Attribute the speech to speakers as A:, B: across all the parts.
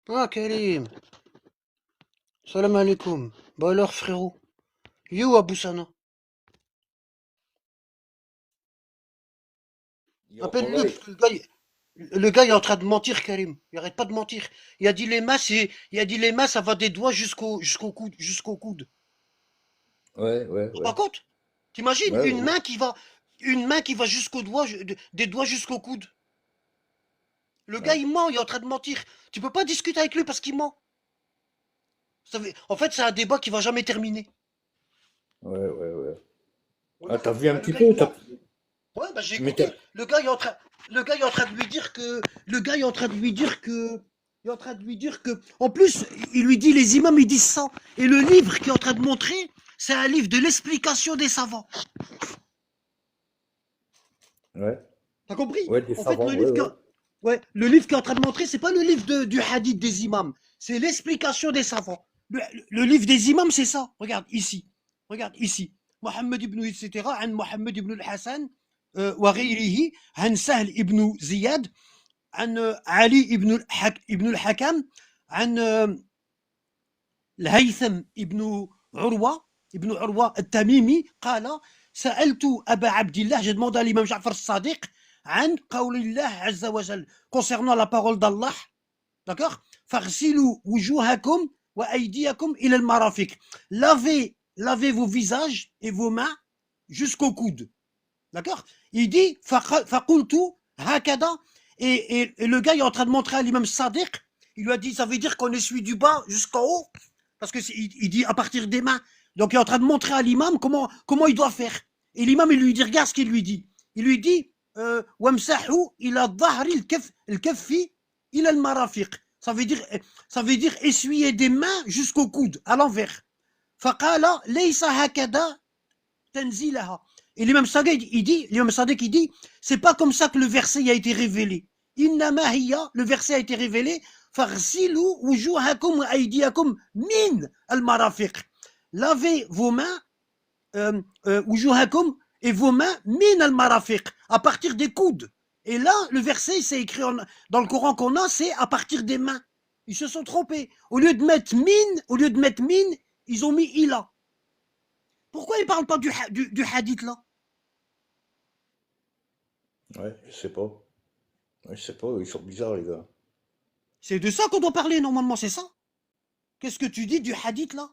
A: Ah, Karim. Salam alaikum. Bah alors, frérot. Yo, Abou Sana.
B: Yo,
A: Appelle-le,
B: Polloy.
A: parce que le gars est en train de mentir, Karim. Il arrête pas de mentir. Il a dit les mains, ça va des doigts jusqu'au coude.
B: Ouais, ouais,
A: Tu te rends
B: ouais.
A: compte? T'imagines
B: Ouais,
A: une
B: ouais.
A: main qui va jusqu'au doigt, des doigts jusqu'au coude. Le gars,
B: Ouais,
A: il ment, il est en train de mentir. Tu peux pas discuter avec lui parce qu'il ment. En fait, c'est un débat qui va jamais terminer.
B: ouais, ouais, ouais. Ah,
A: Wallah,
B: t'as vu un
A: bah, le
B: petit
A: gars, il
B: peu?
A: ment. Ouais, bah j'ai
B: Mais t'as...
A: écouté. Le gars est en train de lui dire que. Le gars est en train de lui dire que. Il est en train de lui dire que. En plus, il lui dit, les imams, ils disent ça. Et le livre qu'il est en train de montrer, c'est un livre de l'explication des savants.
B: Ouais,
A: T'as compris?
B: ouais, des
A: En fait,
B: savants, ouais, ouais.
A: ouais, le livre qu'il est en train de montrer, c'est pas le livre du hadith des imams. C'est l'explication des savants. Le livre des imams, c'est ça. Regarde ici. Regarde ici. Mohammed ibn, etc. عن محمد ibn al-Hassan وغيره عن سهل ibn Ziyad عن علي ابن الحكم عن الهيثم ابن عروة التميمي قال سألت أبا عبد الله j'ai demandé à l'imam Ja'far الصادق عن قول الله عز وجل concernant la parole d'Allah d'accord فاغسلوا وجوهكم وأيديكم إلى المرافق lavez vos visages et vos mains jusqu'au coude. D'accord. Il dit فقلت هكذا et le gars est en train de montrer à l'imam Sadiq, il lui a dit ça veut dire qu'on essuie du bas jusqu'en haut parce que il dit à partir des mains. Donc il est en train de montrer à l'imam comment il doit faire. Et l'imam il lui dit regarde ce qu'il lui dit. Il lui dit وامسحوا إلى ظهر الكف إلى المرافق. Ça veut dire essuyer des mains jusqu'au coude à l'envers. فقال ليس هكذا تنزيلها. Et l'imam Sadiq il dit, c'est pas comme ça que le verset a été révélé. Innama hiya, le verset a été révélé, farsilu wujuhakum wa aydiyakum min al-marafiq. Lavez vos mains, wujuhakum, et vos mains min al-marafiq, à partir des coudes. Et là, le verset, c'est écrit dans le Coran qu'on a, c'est à partir des mains. Ils se sont trompés. Au lieu de mettre min, ils ont mis ila. Pourquoi ils ne parlent pas du hadith là?
B: Ouais, je sais pas. Ouais, je sais pas, ils sont bizarres, les gars.
A: C'est de ça qu'on doit parler normalement, c'est ça? Qu'est-ce que tu dis du hadith là?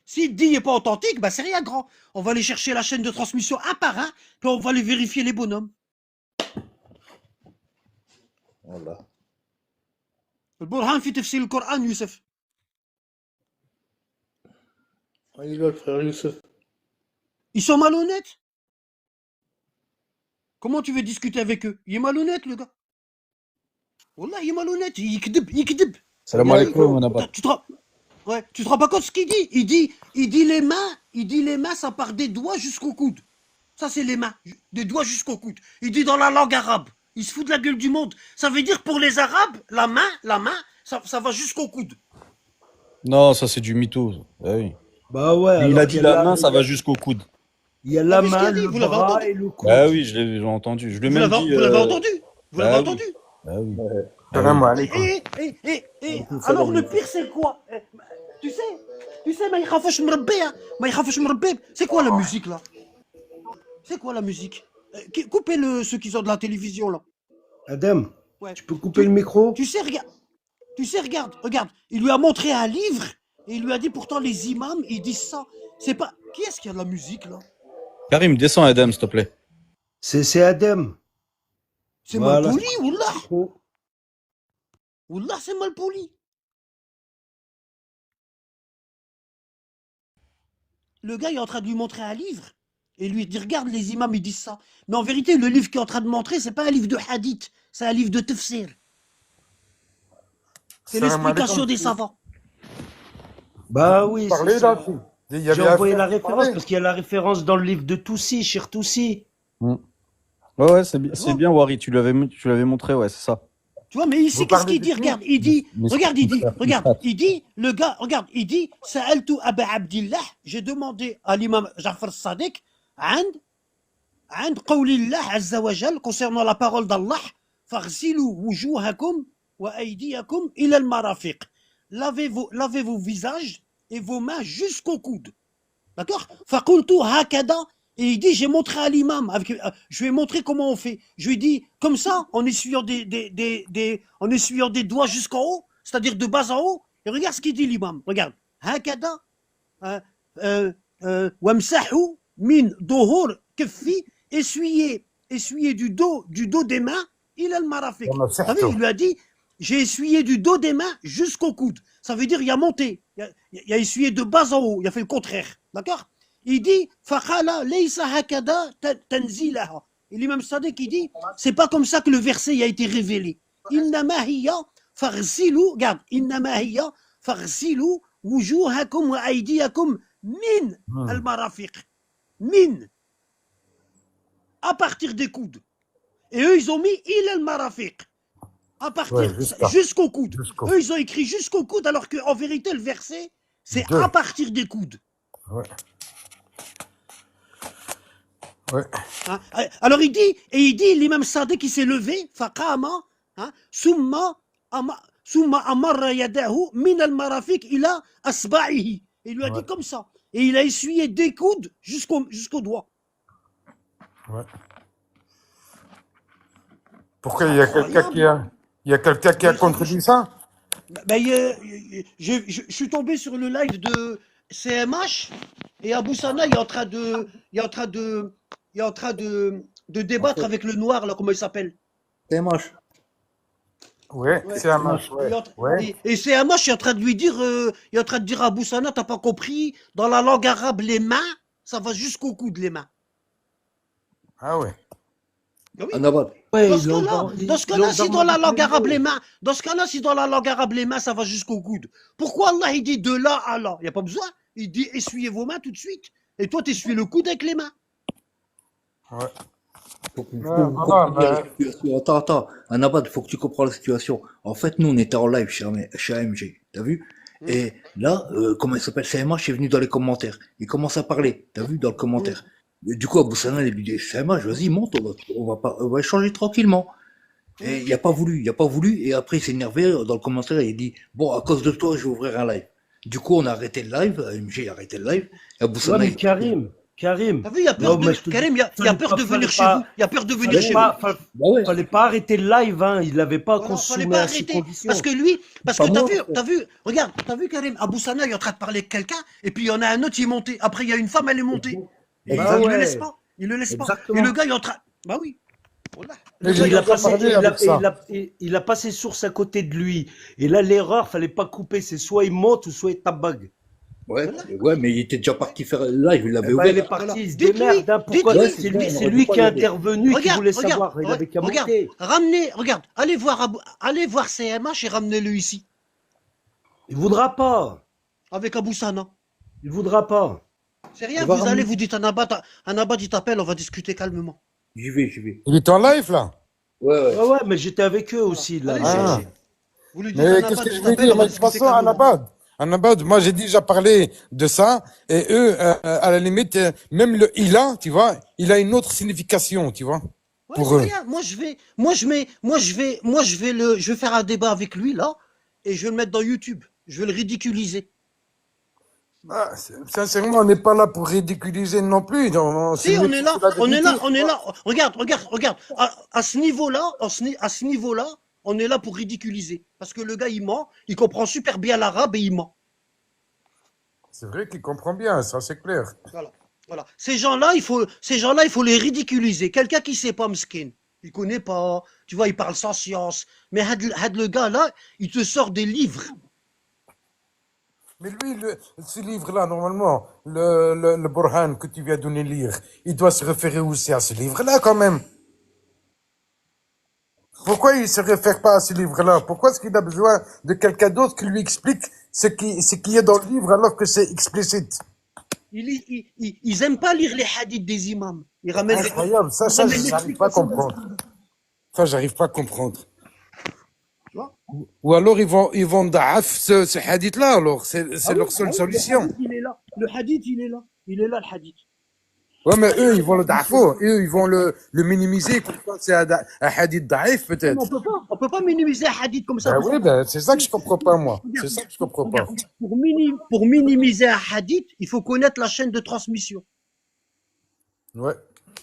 A: S'il dit n'est pas authentique, bah c'est rien grand. On va aller chercher la chaîne de transmission un par un, puis on va aller vérifier les bonhommes.
B: Voilà.
A: البرهان في تفسير القرآن Youssef.
B: Ah, il est là, le frère Youssef.
A: Ils sont malhonnêtes. Comment tu veux discuter avec eux? Il est malhonnête le gars. Wallah, il est malhonnête. Il
C: Salam
B: Salam
C: alaikum,
B: alaikum.
C: mon abat.
A: tu te rends pas compte ce qu'il dit? Il dit les mains, ça part des doigts jusqu'au coude. Ça, c'est les mains, des doigts jusqu'au coude. Il dit dans la langue arabe. Il se fout de la gueule du monde. Ça veut dire pour les Arabes, la main, ça va jusqu'au coude.
C: Non, ça c'est du mytho. Ah oui.
D: Bah ouais,
C: Lui, il a
D: alors
C: dit
D: qu'il y a
C: la main, ça va jusqu'au coude.
D: la
A: T'as vu ce qu'il
D: main,
A: a dit?
D: le
A: Vous l'avez
D: bras
A: entendu?
D: et le
C: Bah
D: coude.
C: oui, j'ai entendu. Je lui ai
A: Vous
C: même
A: l'avez,
C: dit.
A: vous l'avez entendu? Vous l'avez
C: Bah oui.
A: entendu?
C: Bah oui.
B: Ouais.
C: Bah oui.
E: Salam alaikum.
D: Alaykoum
A: Alors
D: salam,
A: le
D: Youssef.
A: pire c'est quoi? Tu sais, ما يخافوش من ربي, hein. ما يخافوش من ربي. C'est quoi la musique là? C'est quoi la musique? Coupez ceux qui sont de la télévision là.
D: Adam,
A: Ouais.
D: tu peux couper le micro?
A: Tu sais, regarde. Il lui a montré un livre et il lui a dit pourtant les imams ils disent ça. C'est pas. Qui est-ce qui a de la musique là?
C: Karim, descends, Adam, s'il te plaît.
D: C'est Adam.
A: C'est mal
D: Voilà.
A: poli, wallah.
D: Oh.
A: Wallah, c'est mal poli. Le gars est en train de lui montrer un livre et lui dit regarde les imams ils disent ça. Mais en vérité le livre qu'il est en train de montrer c'est pas un livre de hadith, c'est un livre de tafsir. C'est
E: Salam
A: l'explication
E: alaikum.
A: des savants.
D: Bah oui, c'est
E: Parlez
D: ça.
E: là. Il y
D: J'ai
E: avait
D: envoyé la
E: affaire à
D: référence
E: parler.
D: parce qu'il y a la référence dans le livre de Toussi, Cher Toussi.
C: Ouais, ouais, c'est
A: Tu vois,
C: bien, Wari. Tu l'avais montré, ouais, c'est ça.
A: tu vois, mais ici
E: Vous
A: qu'est-ce
E: parlez
A: qu'il
E: du
A: dit?
E: tout.
A: Regarde, il dit, regarde, il dit, regarde,
C: Misrat.
A: il dit, le gars, regarde, il dit, Sa'altu Aba Abdillah, j'ai demandé à l'imam Ja'far Sadiq, عن قول الله عز وجل concernant la parole d'Allah فاغسلوا وجوهكم وأيديكم إلى المرافق. Lavez vos visages et vos mains jusqu'au coude. D'accord? فقلت هكذا. Et il dit, j'ai montré à l'imam, je lui ai montré comment on fait. Je lui ai dit, comme ça, en essuyant en essuyant des doigts jusqu'en haut, c'est-à-dire de bas en haut. Et regarde ce qu'il dit l'imam. Regarde. هكذا وامسحوا من ظهور كفي. Essuyez du dos des mains, il a le marafiq. T'as vu, il lui a dit, j'ai essuyé du dos des mains jusqu'au coude. Ça veut dire, il a monté. Il a essuyé de bas en haut. Il a fait le contraire. D'accord? Il dit, Fakhala laysa hakada tanzilaha. Et l'imam Sadiq, il dit, c'est pas comme ça que le verset a été révélé. Innama hiya faghsilu, regarde, innama hiya faghsilu wujuhakum wa aydiyakum min al-marafiq. Min. À partir des coudes. Et eux, ils ont mis il al-marafiq. À partir, jusqu'au coude. Eux, ils ont écrit jusqu'au coude, alors qu'en vérité, le verset, c'est à partir des coudes.
E: Ouais. Ouais.
A: Hein? Alors il dit, l'imam Sadiq qui s'est levé, faqama, hein, summa amarra yadahu min al-marafiq ila asba'ihi. Il lui a dit comme ça. Et il a essuyé des coudes jusqu'au doigt.
E: Ouais. Pourquoi il y a quelqu'un qui a contredit ça?
A: Ben, je suis tombé sur le live de CMH et Abou Sana il est en train de débattre avec le noir là, comment il s'appelle?
B: CMH.
E: Ouais, c'est un match. Ouais.
A: Et CMH est en train de lui dire, il est en train de dire à Abou Sana, t'as pas compris, dans la langue arabe, les mains, ça va jusqu'au coude, les mains.
E: Ah ouais.
A: Ah oui.
D: Ouais,
A: Dans ce cas-là, si dans la langue arabe les mains, ça va jusqu'au coude. Pourquoi Allah il dit de là à là? Il n'y a pas besoin. Il dit essuyez vos mains tout de suite. Et toi, tu essuies le coude avec les mains.
E: Ouais.
B: Attends, Anabad, faut que tu comprennes la situation. En fait, nous, on était en live chez AMG, t'as vu? Et là, comment il s'appelle? CMH est venu dans les commentaires. Il commence à parler, t'as vu, dans le commentaire. Et du coup, Abou Sana, il lui dit, CMH, vas-y, monte, on va échanger tranquillement. Et il a pas voulu. Et après, il s'est énervé dans le commentaire et il dit, bon, à cause de toi, je vais ouvrir un live. Du coup, on a arrêté le live, AMG a arrêté le live. Et Abou Sana,
D: mais Karim.
A: T'as vu, il a peur de venir chez vous. Il a peur de venir chez vous.
D: Fallait pas arrêter le live, hein. Il l'avait pas consommé à ces conditions.
A: Parce que t'as vu, regarde, t'as vu Karim, Abou Sana, il est en train de parler avec quelqu'un, et puis il y en a un autre, il est monté. Après, il y a une femme, elle est montée. Et il le laisse pas. Il le laisse pas. Et le gars, il est en train. Bah oui. Voilà.
D: Il a passé source à côté de lui. Et là, l'erreur, fallait pas couper. C'est soit il monte ou soit il tabague.
B: Ouais, mais il était déjà parti faire le live, il l'avait ouvert.
D: Il est parti, il se démerde. Hein, pourquoi c'est lui qui est intervenu, qui voulait savoir. Il avait qu'à monter.
A: Regarde, allez voir CMH et ramenez-le ici.
D: Il voudra pas.
A: Avec Abou Sana.
D: Il voudra pas.
A: C'est rien, vous allez, vous dites Anabad, il t'appelle, on va discuter calmement.
B: J'y vais.
E: Il est en live là?
B: Ouais.
D: Ouais, mais j'étais avec eux aussi là.
A: Vous lui dites,
E: Mais qu'est-ce que je veux dire? Mais de toute façon, Anabad, moi j'ai déjà parlé de ça, et eux, à la limite, même le ila, tu vois, il a une autre signification, tu vois, pour eux.
A: Rien. Je vais faire un débat avec lui là, et je vais le mettre dans YouTube. Je vais le ridiculiser.
E: Ah, sincèrement, on n'est pas là pour ridiculiser non plus.
A: Si, on est là. Regarde. À ce niveau-là, on est là pour ridiculiser. Parce que le gars, il ment, il comprend super bien l'arabe et il ment.
E: C'est vrai qu'il comprend bien, ça c'est clair.
A: Voilà. Ces gens-là, il faut les ridiculiser. Quelqu'un qui sait pas Mskin, il connaît pas, tu vois, il parle sans science. Mais had le gars là, il te sort des livres.
E: Mais lui, ce livre-là, normalement, le Burhan que tu viens de nous lire, il doit se référer aussi à ce livre-là quand même. Pourquoi il se réfère pas à ce livre-là? Pourquoi est-ce qu'il a besoin de quelqu'un d'autre qui lui explique ce qui est dans le livre alors que c'est explicite?
A: Ils aiment pas lire les hadiths des imams. Ils ramènent
E: incroyable, ça j'arrive pas à comprendre. Ça, j'arrive pas à comprendre. Ou alors ils vont da'af ce hadith-là, alors c'est leur seule solution.
A: Le hadith, il est là. Il est là, le hadith.
E: Ouais, mais eux, ils vont le dafo. Eux, ils vont le minimiser. Comme quoi, c'est un hadith daif,
A: Mais
E: peut-être.
A: on peut pas minimiser un hadith comme ça.
E: Ben
A: Parce que,
E: oui, ben, c'est ça que je comprends pas, moi. C'est
A: regarde,
E: ça que je comprends pas.
A: regarde, pour minimiser un hadith, il faut connaître la chaîne de transmission.
E: Ouais.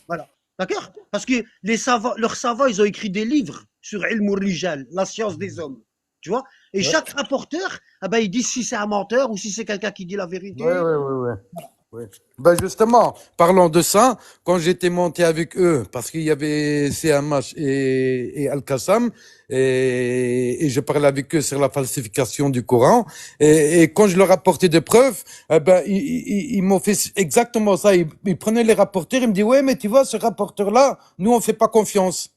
A: Voilà. D'accord? Parce que leurs savants, ils ont écrit des livres sur Ilm Rijal, la science des hommes. Tu vois? Et
E: Ouais.
A: chaque rapporteur, ah ben, il dit si c'est un menteur ou si c'est quelqu'un qui dit la vérité.
E: Ouais. Ben justement, parlant de ça, quand j'étais monté avec eux, parce qu'il y avait CMH et Al-Qassam, et je parlais avec eux sur la falsification du Coran, et quand je leur apportais des preuves, eh ben, ils m'ont fait exactement ça. Ils prenaient les rapporteurs, ils me disaient, ouais, mais tu vois, ce rapporteur-là, nous, on fait pas confiance.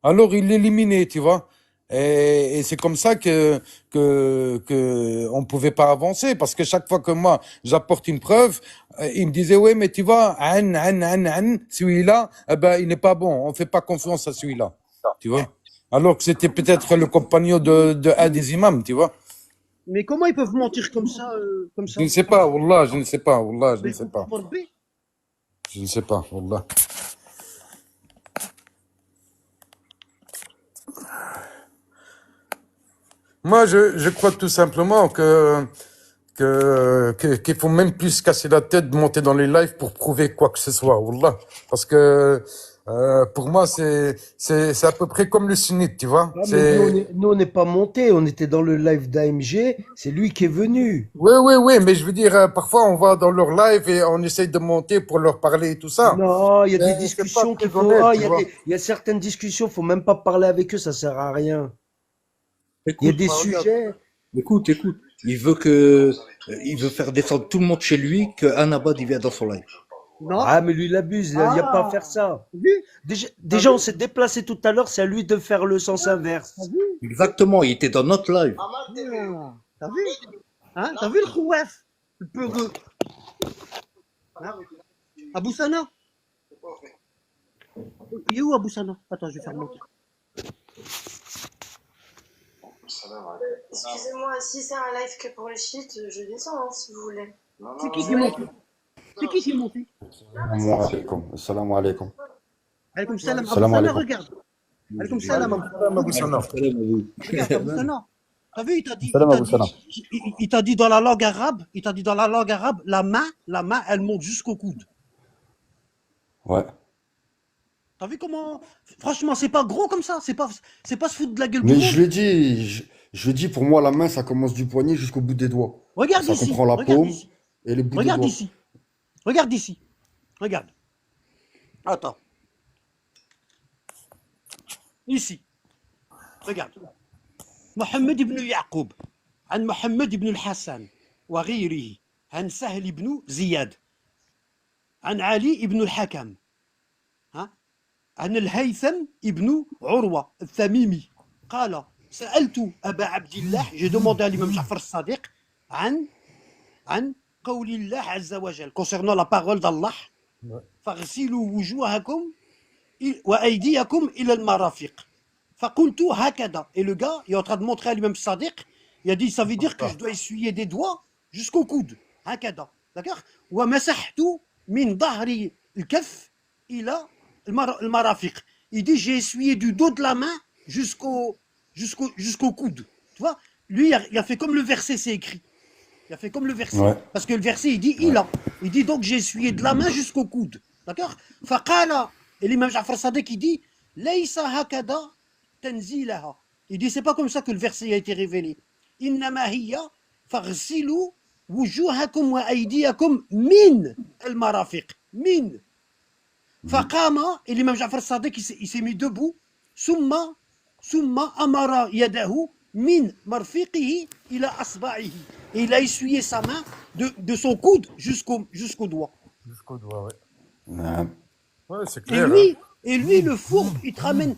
E: Alors, ils l'éliminaient, tu vois. Et c'est comme ça que on pouvait pas avancer, parce que chaque fois que moi j'apporte une preuve, il me disait ouais mais tu vois celui-là eh ben il n'est pas bon, on fait pas confiance à celui-là, tu vois, alors que c'était peut-être le compagnon de un des imams, tu vois.
A: Mais comment ils peuvent mentir comme ça, comme
E: Je
A: ça?
E: ne sais pas, wallah, je ne sais pas, wallah, je ne
A: Mais
E: sais pas,
A: pour B.
E: je ne sais pas, wallah. Moi je crois tout simplement qu'il faut même plus se casser la tête de monter dans les lives pour prouver quoi que ce soit, wallah. Parce que pour moi c'est à peu près comme le sunnite, tu vois.
D: Ah, mais
E: C'est
D: nous, on n'est pas monté, on était dans le live d'AMG, c'est lui qui est venu.
E: oui, mais je veux dire parfois on va dans leur live et on essaye de monter pour leur parler et tout ça.
D: Non, il y a des
E: Mais c'est pas
D: discussions
E: très
D: qu'il faut.
E: honnête,
D: Ah,
E: tu vois.
D: il y a certaines discussions, faut même pas parler avec eux, ça sert à rien. Il y a
B: Écoute,
D: des
B: regarde.
D: sujets.
B: Écoute. Il veut faire descendre tout le monde chez lui, que Anabad, il vient dans son live.
A: Non?
D: Ah, mais lui, il abuse, il n'y a pas à faire ça.
A: T'as vu?
D: Déjà, on s'est déplacé tout à l'heure, c'est à lui de faire le sens inverse.
A: T'as vu?
B: Exactement, il était dans notre live.
A: Ah, t'as vu? Hein? T'as vu le khouaf? Le peureux. Hein? Abou Sana? Il est où Abou Sana? Attends, je vais faire monter.
F: Excusez-moi, si c'est un live que pour les chiites, je descends hein, si vous voulez.
A: C'est qui est monté? C'est qui est monté?
G: Assalamu alaikum.
A: Alaykoum salam. Abou
G: Salam
A: Sana,
G: alaikum.
A: regarde. Alaykoum salam.
E: Abou Sana.
A: Regarde, Abou Sana. T'as vu,
G: Salam Abou Sana.
A: il t'a dit dans la langue arabe, la main, elle monte jusqu'au coude.
G: Ouais.
A: T'as vu comment? Franchement, c'est pas gros comme ça. C'est pas se foutre de la gueule du
G: Mais
A: monde.
G: je le dis, je dis pour moi la main ça commence du poignet jusqu'au bout des doigts.
A: Regarde
G: Ça
A: ici.
G: comprend la
A: Regarde
G: paume
A: ici.
G: et les bouts des
A: Regarde
G: doigts.
A: ici. Regarde ici. Regarde. Attends. Ici. Regarde. محمد بن يعقوب عن محمد بن الحسن وغيره عن سهل بن زياد عن علي بن الحكم ها عن الهيثم بن عروة التميمي قال سألت أبا عبد الله j'ai demandé à l'imam Ja'far الصادق عن قول الله عز وجل concernant la parole d'Allah فاغسلوا وجوهكم وأيديكم إلى المرافق فقلت هكذا et le gars il est en train de montrer à l'imam Sadiq, il a dit ça veut dire que je dois essuyer des doigts jusqu'au coude هكذا d'accord ومسحت من ظهر الكف إلى المرافق, il dit j'ai essuyé du dos de la main jusqu'au coude, tu vois, lui il a fait comme le verset c'est écrit, il a fait comme le verset,
G: Ouais.
A: parce que le verset il dit il dit donc j'ai essuyé de la main jusqu'au coude, d'accord, فقال, et l'imam Ja'far Sadiq il dit ليس هكذا تنزيلها, il dit c'est pas comme ça que le verset a été révélé, إنما هي فاغسلوا وجوهكم وأيديكم من المرافق, من. فقام, et l'imam Ja'far Sadiq il s'est mis debout, ثم أمر يده من مرفقه إلى أصبعه, et il a essuyé sa main de son coude jusqu'au doigt.
E: Jusqu'au doigt, ouais.
G: Ouais.
E: Ouais, c'est
A: Et
E: clair.
A: lui, le fourbe, il te ramène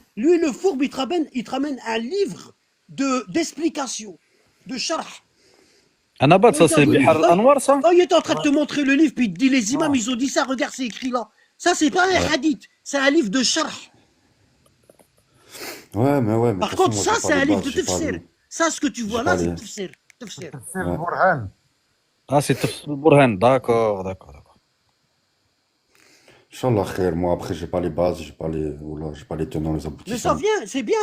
A: un livre d'explication, de sharh.
C: Anabad, ça c'est Bihar Anwar, ça?
A: Oh, il est en train de te montrer le livre, puis il te dit les imams, ils ont dit ça, regarde, c'est écrit là. Ça, c'est pas un hadith, c'est un livre de sharh.
G: Ouais, mais
A: Par
G: de toute
A: contre,
G: façon,
A: ça,
G: moi, j'ai
A: c'est
G: pas
A: un
G: les
A: livre
G: bases,
A: de
G: j'ai pas
A: tafsir.
G: les-
A: Ça, ce que tu vois
G: j'ai
A: là,
G: pas
A: c'est
G: les-
A: tafsir. Tafsir.
E: C'est le Burhan.
C: Ah, c'est Tafsir Burhan, d'accord.
G: Inch'Allah khair. Moi, après, j'ai pas les bases, voilà, j'ai pas les tenants, les
A: Mais ça
G: aboutissants.
A: vient, c'est bien.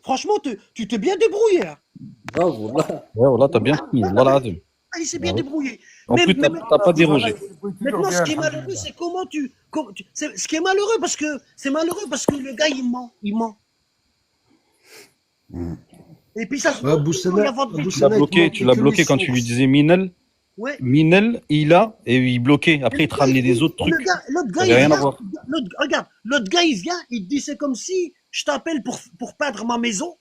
A: Franchement, tu t'es bien débrouillé, hein.
B: Bravo, là.
C: Ouais, voilà, t'as bien
A: Voilà,
C: fini.
A: voilà,
C: Voilà, Adem.
A: il s'est
C: Ah
A: bien
C: ouais.
A: débrouillé.
C: En
A: Mais,
C: plus,
A: mais
C: t'as pas
E: Voilà,
C: dérogé.
E: il se débrouille toujours
A: maintenant, ce
E: bien,
A: qui est malheureux,
E: alhamdoulilah.
A: c'est ce qui est malheureux, c'est malheureux parce que le gars, il ment.
G: Hmm.
A: Et puis ça se
D: Ouais,
A: voit tout le temps, il y a votre
D: Abou
C: Tu l'as
D: Sana, il te
C: bloqué,
D: manquait
C: tu l'as
D: que les
C: bloqué quand tu lui
D: sources.
C: disais Minel.
A: Ouais.
C: Minel, il a, et il bloquait. Après, il te ramenait des autres trucs.
A: L'autre
C: Ça
A: gars,
C: avait
A: il
C: rien à
A: vient,
C: voir.
A: regarde, l'autre gars, il vient, il te dit, c'est comme si je t'appelle pour peindre ma maison,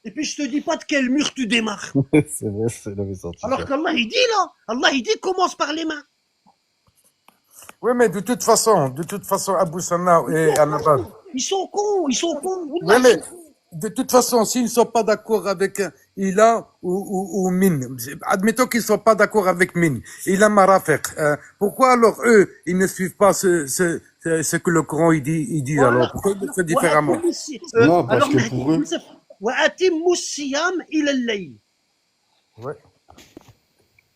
A: et puis je te dis pas de quel mur tu démarres.
C: C'est vrai, il avait sorti
A: Alors
C: ça.
A: qu'Allah, il dit là, Allah, il dit, commence par les mains.
E: Oui, mais de toute façon, Abou Sana et Anabad.
A: Ils sont cons,
E: Oui,
A: Wallah, ils
E: mais
A: sont cons.
E: de toute façon, s'ils ne sont pas d'accord avec Ila ou Min, admettons qu'ils ne sont pas d'accord avec Min, Ila Marafek, pourquoi alors eux, ils ne suivent pas ce que le Coran il dit alors?
A: Voilà.
E: Pourquoi ils le font différemment?
G: Non, parce
A: Alors,
G: que pour eux,
A: وَأَتِمُّوا الصِّيَامَ إِلَى اللَّيْلِ.
E: Ouais.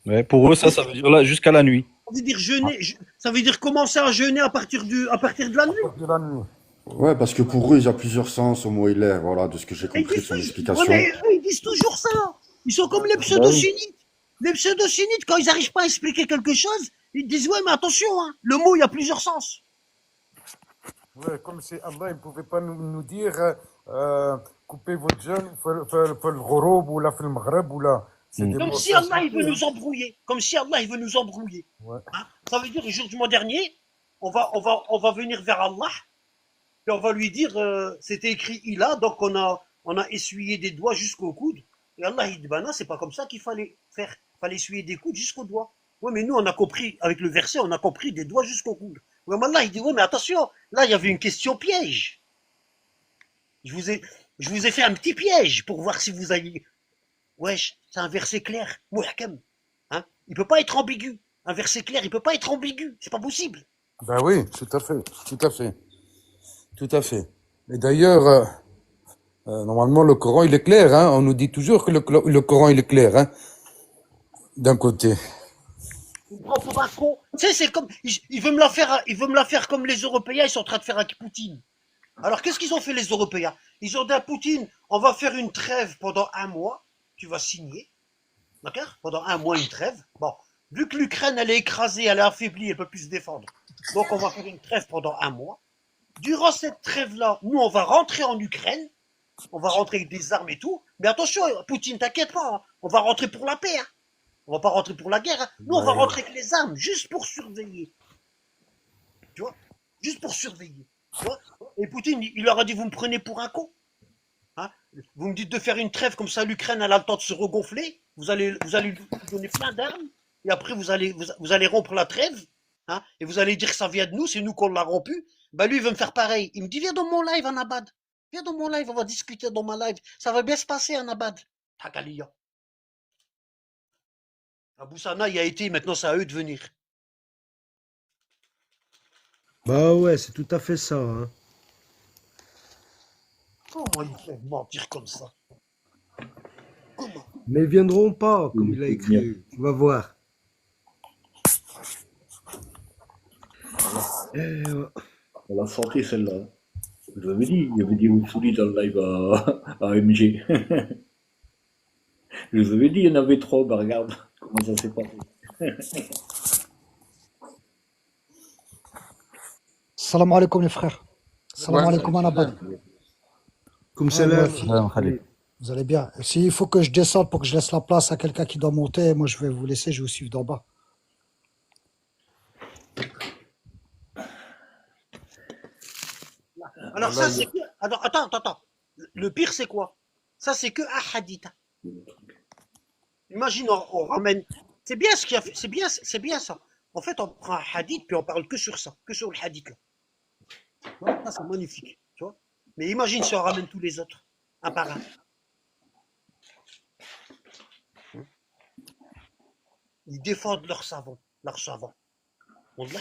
C: Ouais, pour eux, ça veut dire là, jusqu'à la nuit.
A: Ça veut dire jeûner, ça veut dire commencer à jeûner à partir de la nuit.
E: De la nuit.
G: ouais, parce que pour eux, il y a plusieurs sens au mot hilaire, voilà, de ce que j'ai
A: Et ils
G: compris de
A: disent
G: son
A: toujours,
G: explication.
A: ouais, mais eux, ils disent toujours ça. Ils sont comme les
C: Bah oui.
A: pseudo-sunnites. Les pseudo-sunnites, quand ils n'arrivent pas à expliquer quelque chose, ils disent ouais, mais attention, hein, le mot, il y a plusieurs sens.
E: Ouais, comme si Allah ne pouvait pas nous dire coupez votre jeûne, fait le ghorob ou la fait le maghreb ou là. C'est des
A: Comme
E: mots
A: si
E: très
A: Allah, il veut
E: simples,
A: nous embrouiller. Comme si Allah, il veut nous embrouiller.
E: Ouais.
A: Hein. Ça veut dire, le jugement dernier, on va venir vers Allah et on va lui dire, c'était écrit Ilah, donc on a essuyé des doigts jusqu'au coude. Et Allah, il dit, ben non, c'est pas comme ça qu'il fallait faire. Il fallait essuyer des coudes jusqu'au doigt. Oui, mais nous, on a compris, avec le verset, on a compris des doigts jusqu'au coude. Ouais, mais Allah, il dit, oui, mais attention, là, il y avait une question piège. Je vous ai fait un petit piège pour voir si vous alliez. Wesh, c'est un verset clair, muhkam. Hein, il peut pas être ambigu. Un verset clair, il peut pas être ambigu. C'est pas possible.
E: Ben oui, tout à fait, tout à fait, tout à fait. Et d'ailleurs, normalement, le Coran, il est clair, hein. On nous dit toujours que le Coran, il est clair, hein. D'un côté.
A: Il me prend pour un con. Tu sais, c'est comme, il veut me la faire comme les Européens, ils sont en train de faire avec Poutine. Alors, qu'est-ce qu'ils ont fait, les Européens? Ils ont dit à Poutine, on va faire une trêve pendant un mois, tu vas signer, d'accord? Pendant un mois, une trêve. Bon, vu que l'Ukraine, elle est écrasée, elle est affaiblie, elle peut plus se défendre. Donc, on va faire une trêve pendant un mois. Durant cette trêve-là, nous, on va rentrer en Ukraine, on va rentrer avec des armes et tout. Mais attention, Poutine, t'inquiète pas, hein, on va rentrer pour la paix, hein. On va pas rentrer pour la guerre, hein. Nous, on va rentrer avec les armes, juste pour surveiller. Tu vois? Juste pour surveiller. Tu vois? Et Poutine, il leur a dit, vous me prenez pour un con? Hein, vous me dites de faire une trêve comme ça, l'Ukraine elle a le temps de se regonfler. Vous allez lui donner plein d'armes et après vous allez rompre la trêve. Hein, et vous allez dire que ça vient de nous, c'est nous qu'on l'a rompu. Bah lui il veut me faire pareil. Il me dit viens dans mon live Anabad. Viens dans mon live, on va discuter dans ma live. Ça va bien se passer Anabad. Takaliya. Abou Sana il a été, maintenant c'est à eux de venir.
D: Bah ouais, c'est tout à fait ça. Hein.
A: Comment ils peuvent mentir comme ça? Comment?
D: Mais ils viendront pas, comme il a écrit. Tu vas voir.
B: On l'a senti celle-là. Je vous avais dit, il y avait des Oussouli dans le live à MG. Je vous avais dit, il y en avait trop, bah regarde comment ça s'est passé.
H: Salam alaikum les frères. Salam alaikum Anabad.
D: Comme celle-là.
H: Vous allez bien. S'il faut que je descende pour que je laisse la place à quelqu'un qui doit monter, moi je vais vous laisser, je vais vous suivre d'en bas.
A: Alors ça c'est que. Alors attends. Le pire c'est quoi? Ça c'est que un hadith. Imagine on ramène. C'est bien ce qu'il a fait. C'est bien ça. En fait on prend un hadith puis on parle que sur ça, que sur le hadith là. Voilà, ça c'est magnifique, tu vois. Mais imagine si on ramène tous les autres, un par un. Ils défendent leurs savants. Wallah.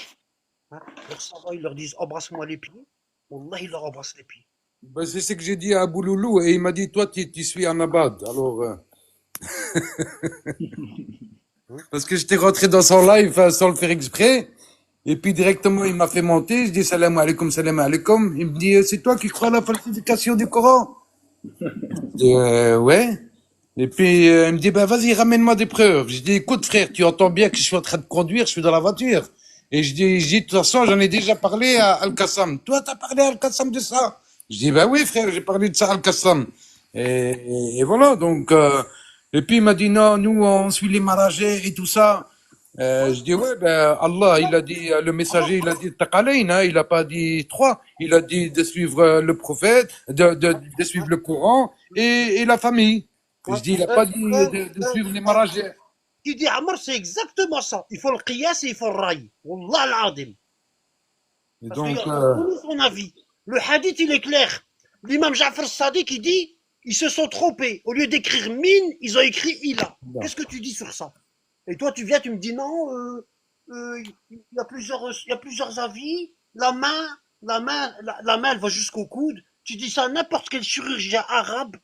A: Hein, leurs savants, ils leur disent embrasse-moi les pieds. Wallah, ils leur embrassent les pieds.
E: Ben, c'est ce que j'ai dit à Abou Loulou et il m'a dit toi tu suis en abad. Alors parce que j'étais rentré dans son live sans le faire exprès Et puis directement, il m'a fait monter. Je dis salam alaikum, salam alaikum. Il me dit, c'est toi qui crois à la falsification du Coran? Je dis, ouais. Et puis, il me dit, ben, vas-y, ramène-moi des preuves. Je dis, écoute, frère, tu entends bien que je suis en train de conduire, je suis dans la voiture. Et je dis, de toute façon, j'en ai déjà parlé à Al-Qassam. Toi, t'as parlé à Al-Qassam de ça? Je dis, ben oui, frère, j'ai parlé de ça à Al-Qassam. Et voilà, donc, et puis il m'a dit, non, nous, on suit les maragés et tout ça. Je dis, ouais, ben, Allah, il a dit, le messager, il a dit, taqalayn, hein, il a pas dit trois. Il a dit de suivre le prophète, de suivre le Coran et la famille.
A: Ouais.
E: Je dis, il a pas dit de suivre les maragés.
A: Qui dit Amr, c'est exactement ça. Il faut le qiyas et il faut le raï. Wallah al-adim.
E: Et
A: Parce que
E: donc,
A: regarde, son avis. Le hadith, il est clair. L'imam Ja'far Sadiq, il dit, ils se sont trompés. Au lieu d'écrire mine, ils ont écrit ila. Qu'est-ce que tu dis sur ça? Et toi, tu viens, tu me dis non, il y a plusieurs avis. La main, elle va jusqu'au coude. Tu dis ça à n'importe quel chirurgien arabe.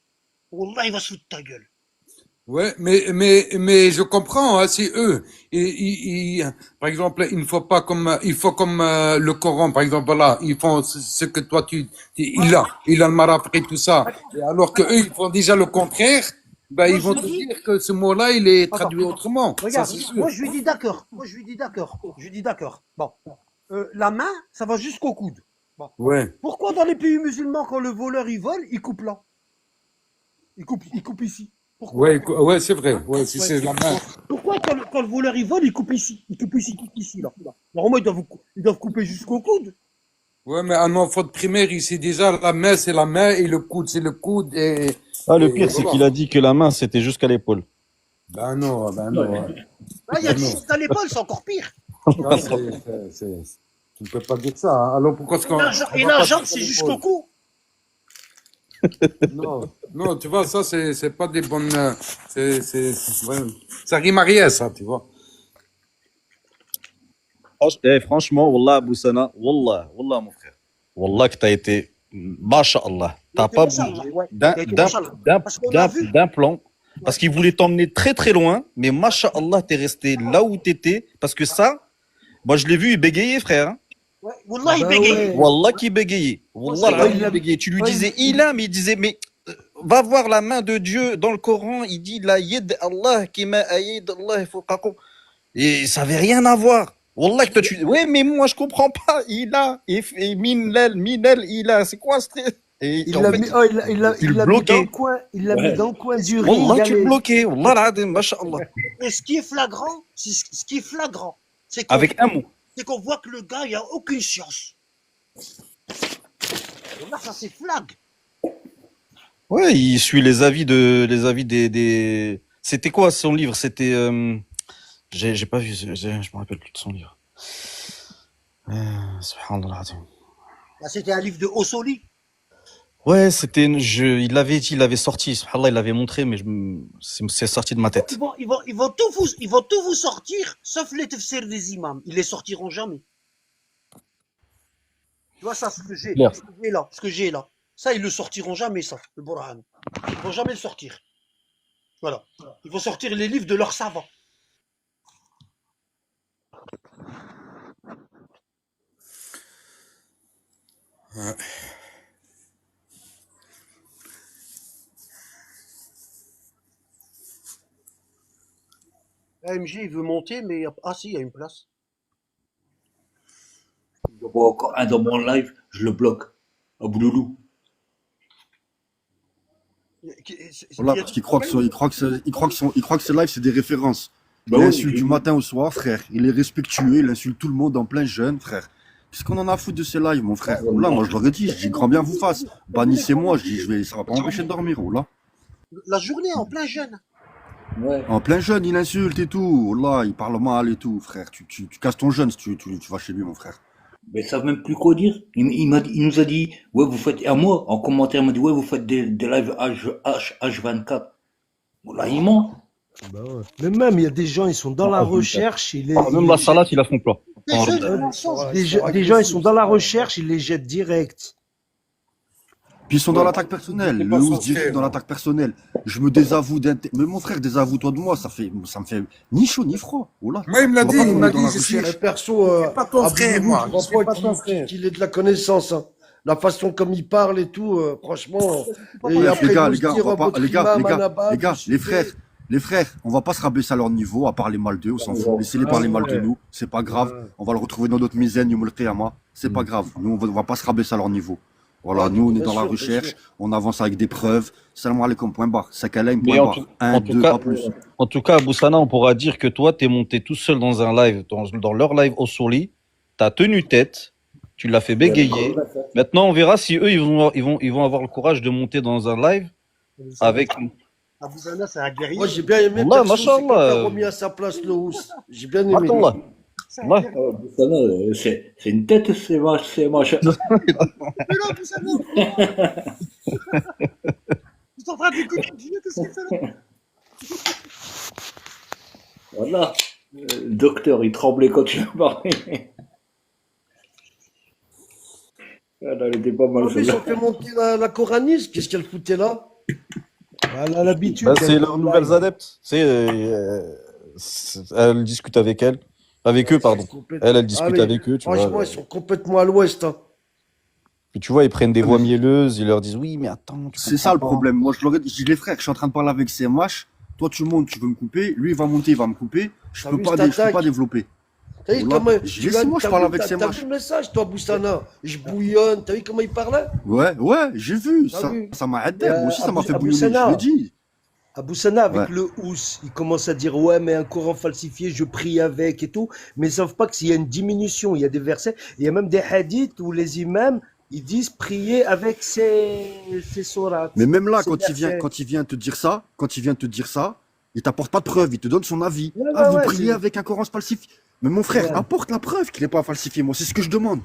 A: Wallah, il va se foutre de ta gueule.
E: ouais, mais je comprends, hein, c'est eux. Par exemple, il faut comme le Coran, par exemple, voilà, ils font ce que toi il a le maraf et tout ça. Et alors que eux, ils font déjà le contraire, ben, ils vont te dire que ce mot-là, il est traduit autrement. Ça,
A: Regarde,
E: c'est sûr.
A: moi je lui dis d'accord. Bon, la main, ça va jusqu'au coude. Bon.
E: Ouais.
A: Pourquoi dans les pays musulmans, quand le voleur il vole, il coupe là? Il coupe ici. Pourquoi?
E: Ouais, c'est vrai. Ouais, si c'est la main.
A: Pourquoi quand le voleur il vole, il coupe ici? Il coupe ici, là. Normalement, ils doivent couper jusqu'au coude.
E: Ouais, mais en enfant de primaire, il sait déjà la main, c'est la main et le coude, c'est le coude
C: Ah, le pire,
E: et
C: c'est
E: voilà.
C: qu'il a dit que la main, c'était jusqu'à l'épaule.
E: Ben non.
A: Là, il y a des à l'épaule, c'est encore pire.
E: Non, tu ne peux pas dire ça. Hein. Alors pourquoi est-ce qu'on
A: Et
E: va
A: la
E: pas
A: jambe,
E: dire
A: c'est
E: ça
A: jusqu'au cou.
E: Non, tu vois, ça, c'est pas des bonnes, ouais, ça rime à rien, ça, tu vois.
C: Franchement, Wallah, Abou Sana, Wallah, mon frère. Wallah, que t'as été, Masha'Allah. T'as pas bougé d'un plan. Parce qu'il voulait t'emmener très très loin, mais Masha'Allah, t'es resté là où t'étais. Parce que ça, moi je l'ai vu, il bégayait, frère. Hein.
A: Ouais, Wallah, il bégayait.
C: Wallah, qui bégayait. Wallah, il bégayait. Tu lui disais, mais il disait, mais va voir la main de Dieu dans le Coran. Il dit, la yed Allah, qui m'a ayed Allah, et ça avait rien à voir. Wallah, que toi tu dis, ouais, mais moi je comprends pas. Il a, et minel, il a, c'est quoi ce truc? Et
D: Il l'a mis, il l'a mis dans le coin, mis dans le coin du riz.
C: Wallah, tu le bloquais. Wallah, l'adem, masha'Allah.
A: Et ce qui est flagrant, c'est qu'on
C: Avec un mot.
A: C'est qu'on voit que le gars, il n'y a aucune science. Là, ça c'est flag.
C: Ouais, il suit les avis des. C'était quoi son livre? C'était. J'ai pas vu, je me rappelle plus de son livre. Subhanallah.
A: Là, c'était un livre de Ossoli.
C: Ouais, il l'avait dit, il l'avait sorti. Subhanallah, il l'avait montré, mais c'est sorti de ma tête.
A: Ils vont tout vous sortir, sauf les tafsirs des imams. Ils les sortiront jamais. Tu vois ça, ce que j'ai là. Ça, ils le sortiront jamais, ça, le Burhan. Ils vont jamais le sortir. Voilà. Ils vont sortir les livres de leurs savants.
E: Ouais.
A: AMG, il veut monter, mais si, il y a une place.
B: Il y en a encore un dans mon live, je le bloque. À Bouloulou.
G: Voilà, parce qu'il croit que ce live, c'est des références.
B: Bah
G: Il
B: oui,
G: insulte du matin au soir, frère. Il est respectueux, il insulte tout le monde en plein jeune, frère. Qu'est-ce qu'on en a à foutre de ces lives, mon frère? Là, moi, je l'aurais dit, je dis grand bien vous fasse. Bannissez-moi, je dis, ça va pas m'empêcher de dormir, oh là.
A: La journée, en plein jeune.
B: Ouais.
G: En plein jeune, il insulte et tout. Oh là, il parle mal et tout, frère. Tu casses ton jeune si tu vas chez lui, mon frère.
B: Mais ils savent même plus quoi dire. Il nous a dit, ouais, vous faites, à moi, en commentaire, il m'a dit, ouais, vous faites des lives H24. Voilà, il ment.
D: Bah ouais. Mais même, il y a des gens, ils sont dans la recherche.
C: Même la salade, il a son plat.
D: Des gens, ils sont dans la recherche, ils les jettent direct.
G: Puis ils sont dans
E: Ouais.
G: l'attaque personnelle.
E: C'est
G: Le
E: pas
G: Ous
E: censé,
G: direct dans
E: moi.
G: l'attaque personnelle. Je me désavoue Mais mon frère, désavoue-toi de moi, ça me fait ni chaud ni froid. Oh là.
E: Moi, il me l'a
G: Tu vois
E: dit,
G: pas
E: il
G: qu'on
E: m'a
G: est dans
E: dit,
G: la
E: je suis,
G: recherche.
I: Perso,
E: je suis pas ton frère,
I: Abouloulou,
E: moi.
I: je
E: Je
I: crois
E: suis
I: pas
E: pas ton frère.
I: qu'il ait de la connaissance. Hein. La façon comme il parle et tout, franchement. Et
G: Bref,
I: après, il
G: les
I: ose
G: gars,
I: dire
G: on va pas,
I: votre imam, Anabat, vous
G: les frères, on va pas se rabaisser à leur niveau, à parler mal d'eux, on s'en fout. Laissez-les
I: Ah
G: parler mal de
I: ouais.
G: nous, c'est pas grave.
I: Ouais.
G: On va le retrouver dans notre misaine, Yom al-Qiyamah, c'est pas grave. Nous, on va pas se rabaisser à leur niveau. Voilà,
I: Ouais,
G: nous, on est
I: bien
G: dans la
I: sûr, bien
G: recherche,
I: sûr.
G: on avance avec des preuves. Salam alaikum, point barre. Sakalaim,
C: Mais
G: point barre. Un,
C: en tout
G: deux,
C: cas,
G: pas plus.
C: Boussana, on pourra dire que toi, t'es monté tout seul dans un live, dans leur live au Souli, t'as tenu tête, tu l'as fait bégayer. Maintenant, on verra si eux, ils vont avoir le courage de monter dans un live avec nous.
A: Abou Zana, c'est un guerrier.
I: Moi, j'ai bien aimé,
C: Wallah,
I: perso, c'est quand
C: mashallah.
I: t'as remis à sa place le housse. J'ai bien aimé.
C: Attends-là. Là.
B: C'est une tête, c'est machin.
A: Mais là, Abou Zana, vous êtes en train d'écouter Dieu, qu'est-ce qu'il fait là?
B: Voilà. Le docteur, il tremblait quand tu l'as parlé. Elle était pas mal
I: En plus,
B: celle-là.
I: on fait monter la coraniste. Qu'est-ce qu'elle foutait là?
D: Elle a l'habitude.
C: Bah,
D: elle
C: c'est
D: est
C: leurs
D: en
C: nouvelles
D: live.
C: adeptes. Elle discute avec elles. Avec eux, pardon. Elle discute
I: mais
C: avec eux, tu
I: franchement,
C: vois.
I: ils sont complètement à l'ouest. Hein.
C: Puis tu vois, ils prennent des voix mielleuses, ils leur disent oui, mais attends. tu
G: C'est ça le
C: comprends pas.
G: problème. Moi, je dis les frères, je suis en train de parler avec CMH. Toi, tu montes, tu veux me couper. Lui, il va monter, il va me couper. Je
I: T'as
G: peux
I: vu
G: pas,
I: cette
G: je peux pas
I: attaque?
G: développer.
I: T'as vu
G: Voilà.
I: comment
G: Je laisse moi, je parle avec
I: T'as
G: CMH.
I: vu le message, toi, Boussana? Je bouillonne. T'as vu comment il parlait?
G: Ouais, j'ai vu.
I: T'as vu?
G: Ça m'a aidé. Moi aussi, ça m'a fait
D: Abou
G: bouillonner. Je
D: Sana.
G: l'ai dit.
D: Abou Sana, avec
G: Ouais.
D: le housse, il commence à dire ouais, mais un Coran falsifié, je prie avec et tout. Mais ils savent pas qu'il y a une diminution. Il y a des versets, il y a même des hadiths où les imams ils disent prier avec ces sourates.
G: Mais même là,
D: ces
G: quand
D: versets.
G: il vient te dire ça, il t'apporte pas de preuve, il te donne son avis.
D: Ouais,
G: Ah,
D: ouais,
G: vous
D: ouais,
G: priez
D: c'est-
G: avec un Coran falsifié. Mais mon frère,
D: Ouais.
G: apporte la preuve qu'il n'est pas falsifié. Moi, c'est ce que je demande.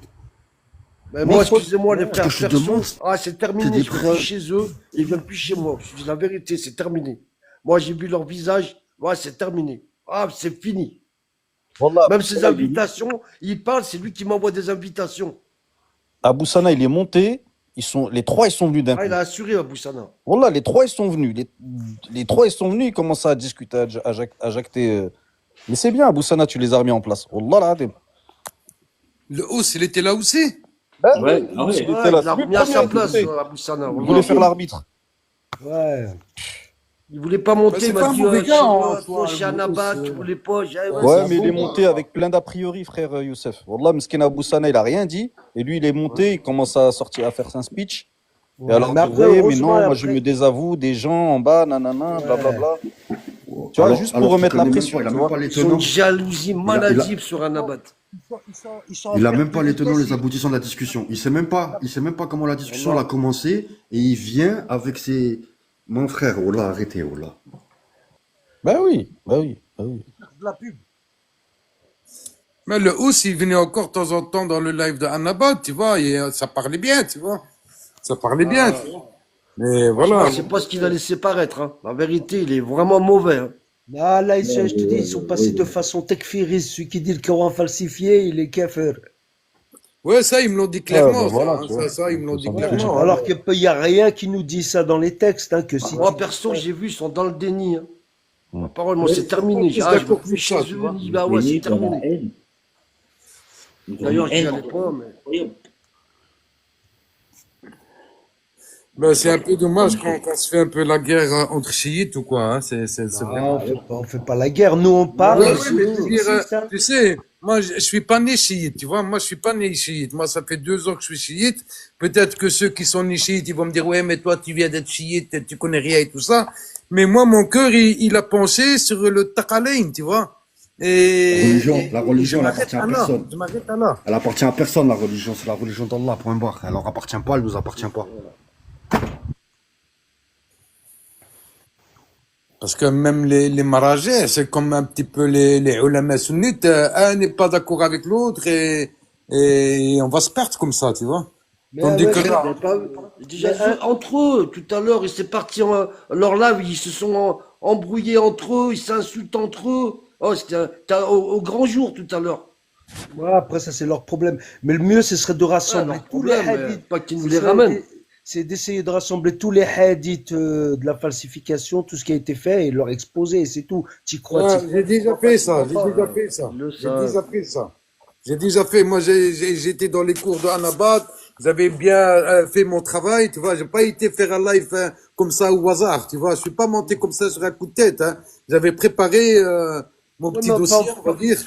I: Mais
G: Moi,
I: moi,
G: faut-
I: excusez-moi, les
G: ce
I: frères,
G: que je
I: perso,
G: demande,
I: c'est
G: c'est
I: terminé.
G: des
I: Je vais
G: preuves.
I: plus chez eux, ils viennent plus chez moi. Je dis la vérité, c'est terminé. Moi, j'ai vu leur visage. Ouais, c'est terminé. Ah, c'est fini.
C: Wallah,
I: Même ses invitations, il parle, c'est lui qui m'envoie des invitations.
C: Abou Sana, il est monté. Les trois, ils sont venus d'un
I: Ah,
C: coup.
I: il a assuré à Boussana.
C: Wallah, les trois, ils sont venus. Les trois, ils sont venus, ils commencent à discuter, à jacter. Mais c'est bien, Abou Sana, tu les as remis en place. Wallah, là,
E: Le housse, il était là aussi?
B: Ouais, ah ouais.
C: il était
I: Ouais,
C: là.
I: il a
C: C'est lui
I: remis
C: le
I: à sa
C: premier,
I: place,
C: écoutez.
I: à Boussana.
C: Il voulait faire l'arbitre.
D: Ouais.
I: Il voulait pas monter,
E: c'est
I: il
E: pas
I: m'a
E: un
I: dit,
E: mauvais
I: chez
E: gars,
I: moi,
E: hein,
I: toi,
E: toi,
I: chez
E: le
I: Anabat,
E: Bouss,
I: tu voulais pas. J'ai dit,
C: Ouais,
I: c'est
C: mais il
I: bon,
C: est monté avec plein d'a priori, frère Youssef. Wallah, Mskin Abou Sana, il a rien dit. Et lui, il est monté, il commence à sortir, à faire un speech. Et alors,
D: mais
C: dire,
D: après,
C: ouais, mais
D: heureusement,
C: non, moi je
D: après-
C: me désavoue des gens en bas, nanana, blablabla. Tu vois,
G: Alors-
C: juste
G: alors
C: pour
G: qu'il
C: remettre la
G: connaît même
C: pression.
G: pas, il a
C: tu
G: même
C: vois.
G: pas les
I: Ils ont
G: tenants.
I: une jalousie maladive sur Anabat.
A: Ils sont
G: Il a
A: en
G: même pas les tenants, les
A: perpétuité.
G: aboutissants de la discussion. Il sait même pas comment la discussion a commencé et il vient avec ses. Mon frère, oh là, arrêtez, oh là.
C: Bah oui, bah oui, bah oui.
A: De la pub.
E: Mais le housse, il venait encore de temps en temps dans le live de Annabot, tu vois, et ça parlait bien, tu vois. Ça parlait bien, tu vois. Mais voilà.
I: Je sais pas ce qu'il a laissé paraître. Hein. La vérité, il est vraiment mauvais. Hein.
D: Ah, là, je te dis, ils sont passés de façon tekfiriste. Celui qui dit le Coran falsifié, il est kafir.
E: Ouais, ça, ils me l'ont dit clairement.
C: bah voilà,
E: ça,
C: tu
E: hein,
C: vois.
E: ça, ils me l'ont dit
C: Ça,
E: clairement.
D: Alors qu'il n'y a rien qui nous dit ça dans les textes, hein, que si
I: Moi,
D: tu-
I: perso, j'ai vu, ils sont dans le déni. Hein. Ma parole, moi, c'est terminé.
E: je suis
I: Ah, je
E: d'accord
I: veux plus
E: avec
I: chez
E: ça, tu
I: eux,
E: vois.
I: ni là, ouais, c'est
B: Dans la
I: terminé.
B: haine.
I: D'ailleurs, je n'y allais pas, mais.
E: Ben, c'est un peu dommage quand se fait un peu la guerre entre chiites ou quoi. Hein. C'est
D: Ah,
E: vraiment.
D: on fait pas la guerre. Nous, on parle.
E: Ouais,
D: c'est
E: mais
D: eux
E: je veux
D: qui
E: dire,
D: insistent, hein.
E: tu sais, moi, je suis pas né chiite, tu vois. Moi, je suis pas né chiite. Moi, ça fait 2 ans que je suis chiite. Peut-être que ceux qui sont nés chiites, ils vont me dire, ouais, mais toi, tu viens d'être chiite, tu connais rien et tout ça. Mais moi, mon cœur, il a penché sur le taqalain, tu vois. Et
G: La religion,
E: je
G: elle
E: m'arrête
G: appartient à
E: là.
G: personne.
E: Je m'arrête là.
G: Elle appartient à personne, la religion. C'est la religion d'Allah, point barre. Elle leur appartient pas, elle nous appartient pas.
E: Parce que même les maragés, c'est comme un petit peu les ulama sunnites, un n'est pas d'accord avec l'autre et on va se perdre comme ça, tu vois.
D: Mais,
E: Tandis
D: ouais,
E: que
D: mais-
E: là,
I: Mais pas- déjà, entre eux, tout à l'heure, ils sont partis leur live, ils se sont embrouillés entre eux, ils s'insultent entre eux. Oh, c'était au grand jour tout à l'heure.
D: Ouais, après, ça, c'est leur problème. Mais le mieux, ce serait de rassembler
I: leur
D: tous les
I: problème,
D: hadiths.
I: pas qu'ils nous
D: Ce
I: les
D: serait
I: ramènent.
D: c'est d'essayer de rassembler tous les hadiths de la falsification, tout ce qui a été fait et leur exposer, c'est tout. T'y crois,
E: Ouais,
D: t'y
E: j'ai déjà fait ça, j'ai
D: crois
E: déjà
D: pas.
E: fait ça.
I: Le
E: J'ai
I: savent.
E: déjà fait ça. J'ai déjà fait, moi j'étais dans les cours de Annabad, j'avais bien fait mon travail, tu vois, j'ai pas été faire un live comme ça au hasard, tu vois, je suis pas monté comme ça sur un coup de tête, hein. J'avais préparé mon
D: Ouais,
E: petit
D: mais
E: dossier, on va dire.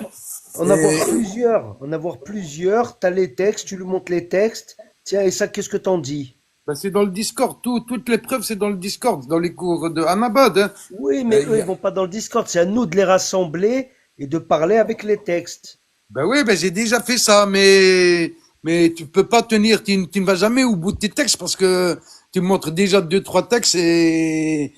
D: en avoir plusieurs, t'as les textes, tu lui montres les textes. Tiens, et ça, qu'est-ce que t'en dis?
E: Ben, c'est dans le Discord, toutes les preuves c'est dans le Discord, dans les cours de Annabad, hein.
D: Oui, mais
E: Il
D: eux,
E: y
D: ils
E: a-
D: vont pas dans le Discord. C'est à nous de les rassembler et de parler avec les textes.
E: Ben oui, ben j'ai déjà fait ça, mais tu peux pas tenir, tu ne vas jamais au bout de tes textes parce que tu montres déjà deux, trois textes et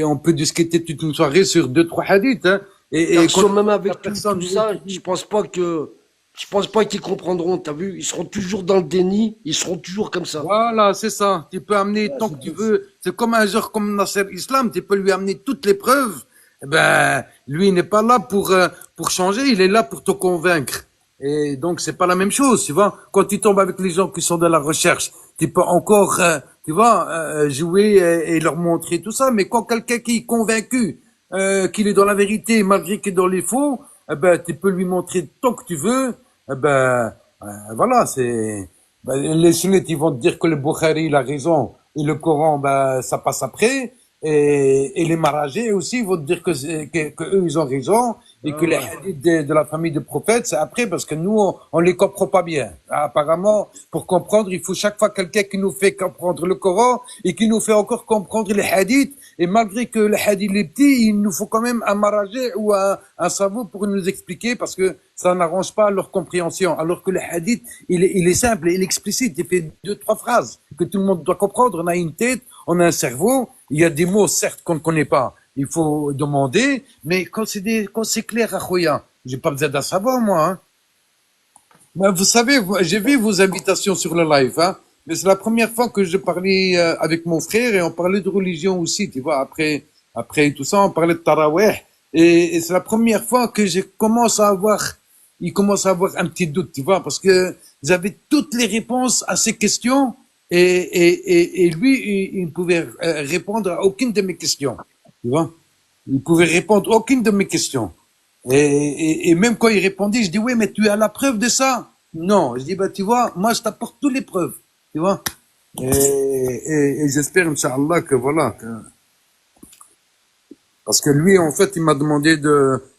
E: on peut discuter toute une soirée sur deux, trois hadiths, hein. Et quand
I: Garçon, même
E: la
I: avec
E: personne
I: tout ça,
E: dit,
I: je pense pas qu'ils comprendront, t'as vu? Ils seront toujours dans le déni, ils seront toujours comme ça.
E: voilà, c'est ça, tu peux amener
D: Ouais,
E: tant que tu veux, c'est comme un genre comme Nasser Islam, tu peux lui amener toutes les preuves, eh ben, lui il n'est pas là pour changer, il est là pour te convaincre. Et donc, c'est pas la même chose, tu vois. Quand tu tombes avec les gens qui sont dans la recherche, tu peux encore, tu vois, jouer et leur montrer tout ça. Mais quand quelqu'un qui est convaincu qu'il est dans la vérité, malgré qu'il est dans les faux, eh ben, tu peux lui montrer tant que tu veux. Eh ben, voilà, c'est. Ben, les sunnites, ils vont te dire que le Bukhari, il a raison, et le Coran, ben, ça passe après. Et les maragés aussi vont te dire que eux, ils ont raison et que les hadiths de la famille du prophète, c'est après parce que nous, on les comprend pas bien. Apparemment, pour comprendre, il faut chaque fois quelqu'un qui nous fait comprendre le Coran et qui nous fait encore comprendre les hadiths. Et malgré que le hadith est petit, il nous faut quand même un maragé ou un savant pour nous expliquer parce que ça n'arrange pas leur compréhension. Alors que le hadith, il est simple, il est explicite, il fait deux, trois phrases que tout le monde doit comprendre. On a une tête, on a un cerveau, il y a des mots, certes, qu'on ne connaît pas. Il faut demander, mais quand c'est clair, Akhoya, j'ai pas besoin d'en savoir, moi, hein. Mais vous savez, j'ai vu vos invitations sur le live, hein. Mais c'est la première fois que je parlais avec mon frère et on parlait de religion aussi, tu vois. Après tout ça, on parlait de Taraweh. Et c'est la première fois que il commence à avoir un petit doute, tu vois, parce que j'avais toutes les réponses à ces questions et lui, il ne pouvait répondre à aucune de mes questions, tu vois. Il ne pouvait répondre à aucune de mes questions. Et même quand il répondait, je dis, oui, mais tu as la preuve de ça? Non. Je dis, bah, tu vois, moi, je t'apporte toutes les preuves, tu vois. Et j'espère, Inch'Allah, que voilà, parce que lui, en fait, il m'a demandé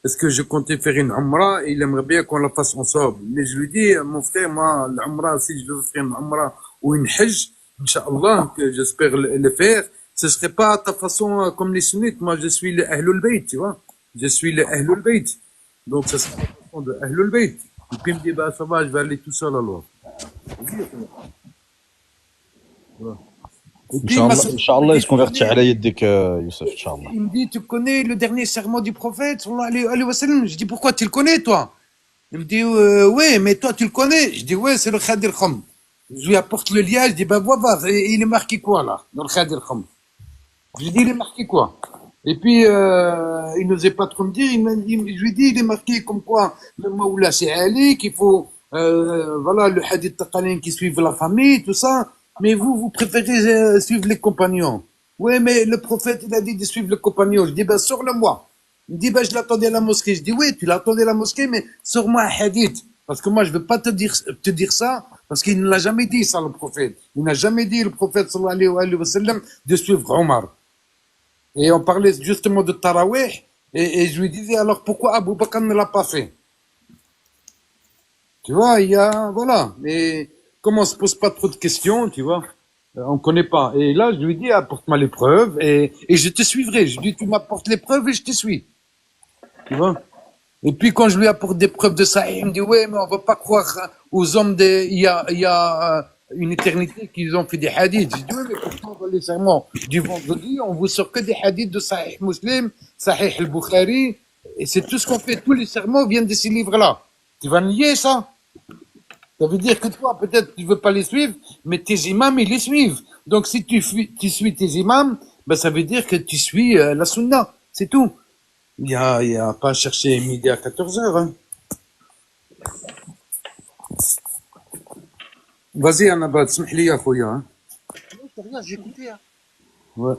E: est-ce que je comptais faire une Umrah et il aimerait bien qu'on la fasse ensemble. Mais je lui dis, mon frère, moi, l'Umrah, si je veux faire une Umrah ou une Hajj, Inch'Allah, que j'espère le faire, ce serait pas à ta façon comme les sunnites. Moi, je suis le Ahlul Bayt, tu vois. Je suis le Ahlul Bayt. Donc, ça serait la façon de Ahlul Bayt. Et puis, il me dit, bah, ça va, je vais aller tout seul alors. Et puis,
C: Inch'Allah, il se convertit à la يدك Youssef, Inch'Allah.
E: il me dit, tu connais le dernier serment du prophète, sallallahu alayhi wa sallam? Je dis, pourquoi tu le connais, toi? Il me dit, ouais, mais toi, tu le connais? Je dis, ouais, c'est le Khadir Kham. Je lui apporte le lien, je dis, ben, voir, il est marqué quoi, là, dans le Khadir Kham? Je lui dis, il est marqué quoi? Et puis, il n'osait pas trop me dire, je lui dis, il est marqué comme quoi, le Maoula, c'est Ali, qu'il faut, voilà, le hadith taqalin qui suivent la famille, tout ça. Mais vous préférez suivre les compagnons. Ouais, mais le prophète, il a dit de suivre le compagnon. Je dis, ben, sors-le-moi. Il me dit, ben, je l'attendais à la mosquée. Je dis, oui, tu l'attendais à la mosquée, mais sors-moi un hadith. Parce que moi, je veux pas te dire ça, parce qu'il ne l'a jamais dit, ça, le prophète. Il n'a jamais dit, le prophète, sallallahu alayhi wa sallam, de suivre Omar. Et on parlait justement de Tarawih, et je lui disais, alors pourquoi Abu Bakr ne l'a pas fait? Tu vois, il y a, voilà. Mais, comme on se pose pas trop de questions, tu vois, on connaît pas. Et là, je lui dis, apporte-moi les preuves et je te suivrai. Je lui dis, tu m'apportes les preuves et je te suis. Tu vois. Et puis, quand je lui apporte des preuves de ça, il me dit, ouais, mais on va pas croire aux hommes il y a une éternité qu'ils ont fait des hadiths. Je dis, oui, mais pourtant, dans les sermons du vendredi, on vous sort que des hadiths de Sahih Muslim, Sahih al-Bukhari, et c'est tout ce qu'on fait. Tous les sermons viennent de ces livres-là. Tu vas nier ça? Ça veut dire que toi, peut-être, tu veux pas les suivre, mais tes imams, ils les suivent. Donc, si tu suis tes imams, ben, ça veut dire que tu suis la sunna. C'est tout. Il y a pas à chercher midi à 14 heures, hein. Vas-y, Annabad, smih li, ya khouya, hein.
A: Rien, j'ai écouté. Hein.
E: Ouais.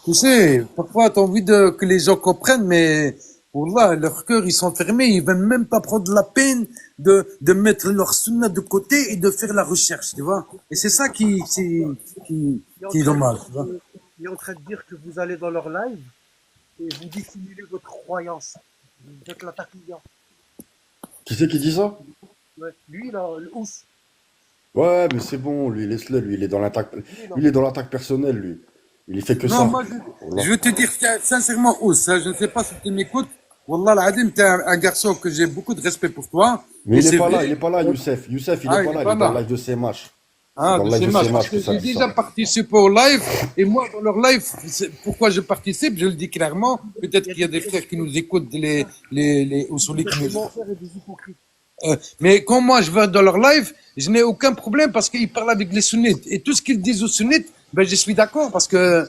E: Tu sais, parfois, t'as envie que les gens comprennent, mais, Wallah, leur cœur, ils sont fermés, ils veulent même pas prendre la peine de mettre leur sunna de côté et de faire la recherche, tu vois. Et c'est ça qui est dommage, tu vois.
A: Il est en train de dire que vous allez dans leur live et vous dissimulez votre croyance. Vous êtes la taquilla.
G: Qui c'est qui dit ça?
A: Ouais. Lui, là, le ous.
G: Ouais, mais c'est bon, lui, laisse-le, lui, il est dans l'attaque,
A: Lui, là.
G: il est dans l'attaque personnelle, lui. Il fait que
E: Non,
G: ça.
E: moi,
G: Voilà.
E: je veux te dire sincèrement, Ous, hein, je ne sais pas si tu m'écoutes. Wallah, l'Adim, t'es un garçon que j'ai beaucoup de respect pour toi.
G: Mais
E: Et
G: il est
E: c'est
G: pas là,
E: vrai.
G: il est pas là, Youssef. Youssef, il
E: Ah,
G: est pas
E: il est
G: là, il
E: pas
G: est dans le
E: là.
G: live de CMH. C'est
E: Ah,
G: dans le
E: de
G: live de
E: CMH,
G: CMH
E: parce
G: que
E: que
G: ça
E: j'ai
G: dit
E: déjà
G: ça.
E: participé au live, et moi, dans leur live, pourquoi je participe, je le dis clairement, peut-être qu'il y a des frères qui nous écoutent, les Oussoulis qui nous écoutent.
A: Menteur et des hypocrites.
E: Mais quand moi je vais dans leur live, je n'ai aucun problème parce qu'ils parlent avec les sunnites. Et tout ce qu'ils disent aux sunnites, ben je suis d'accord parce que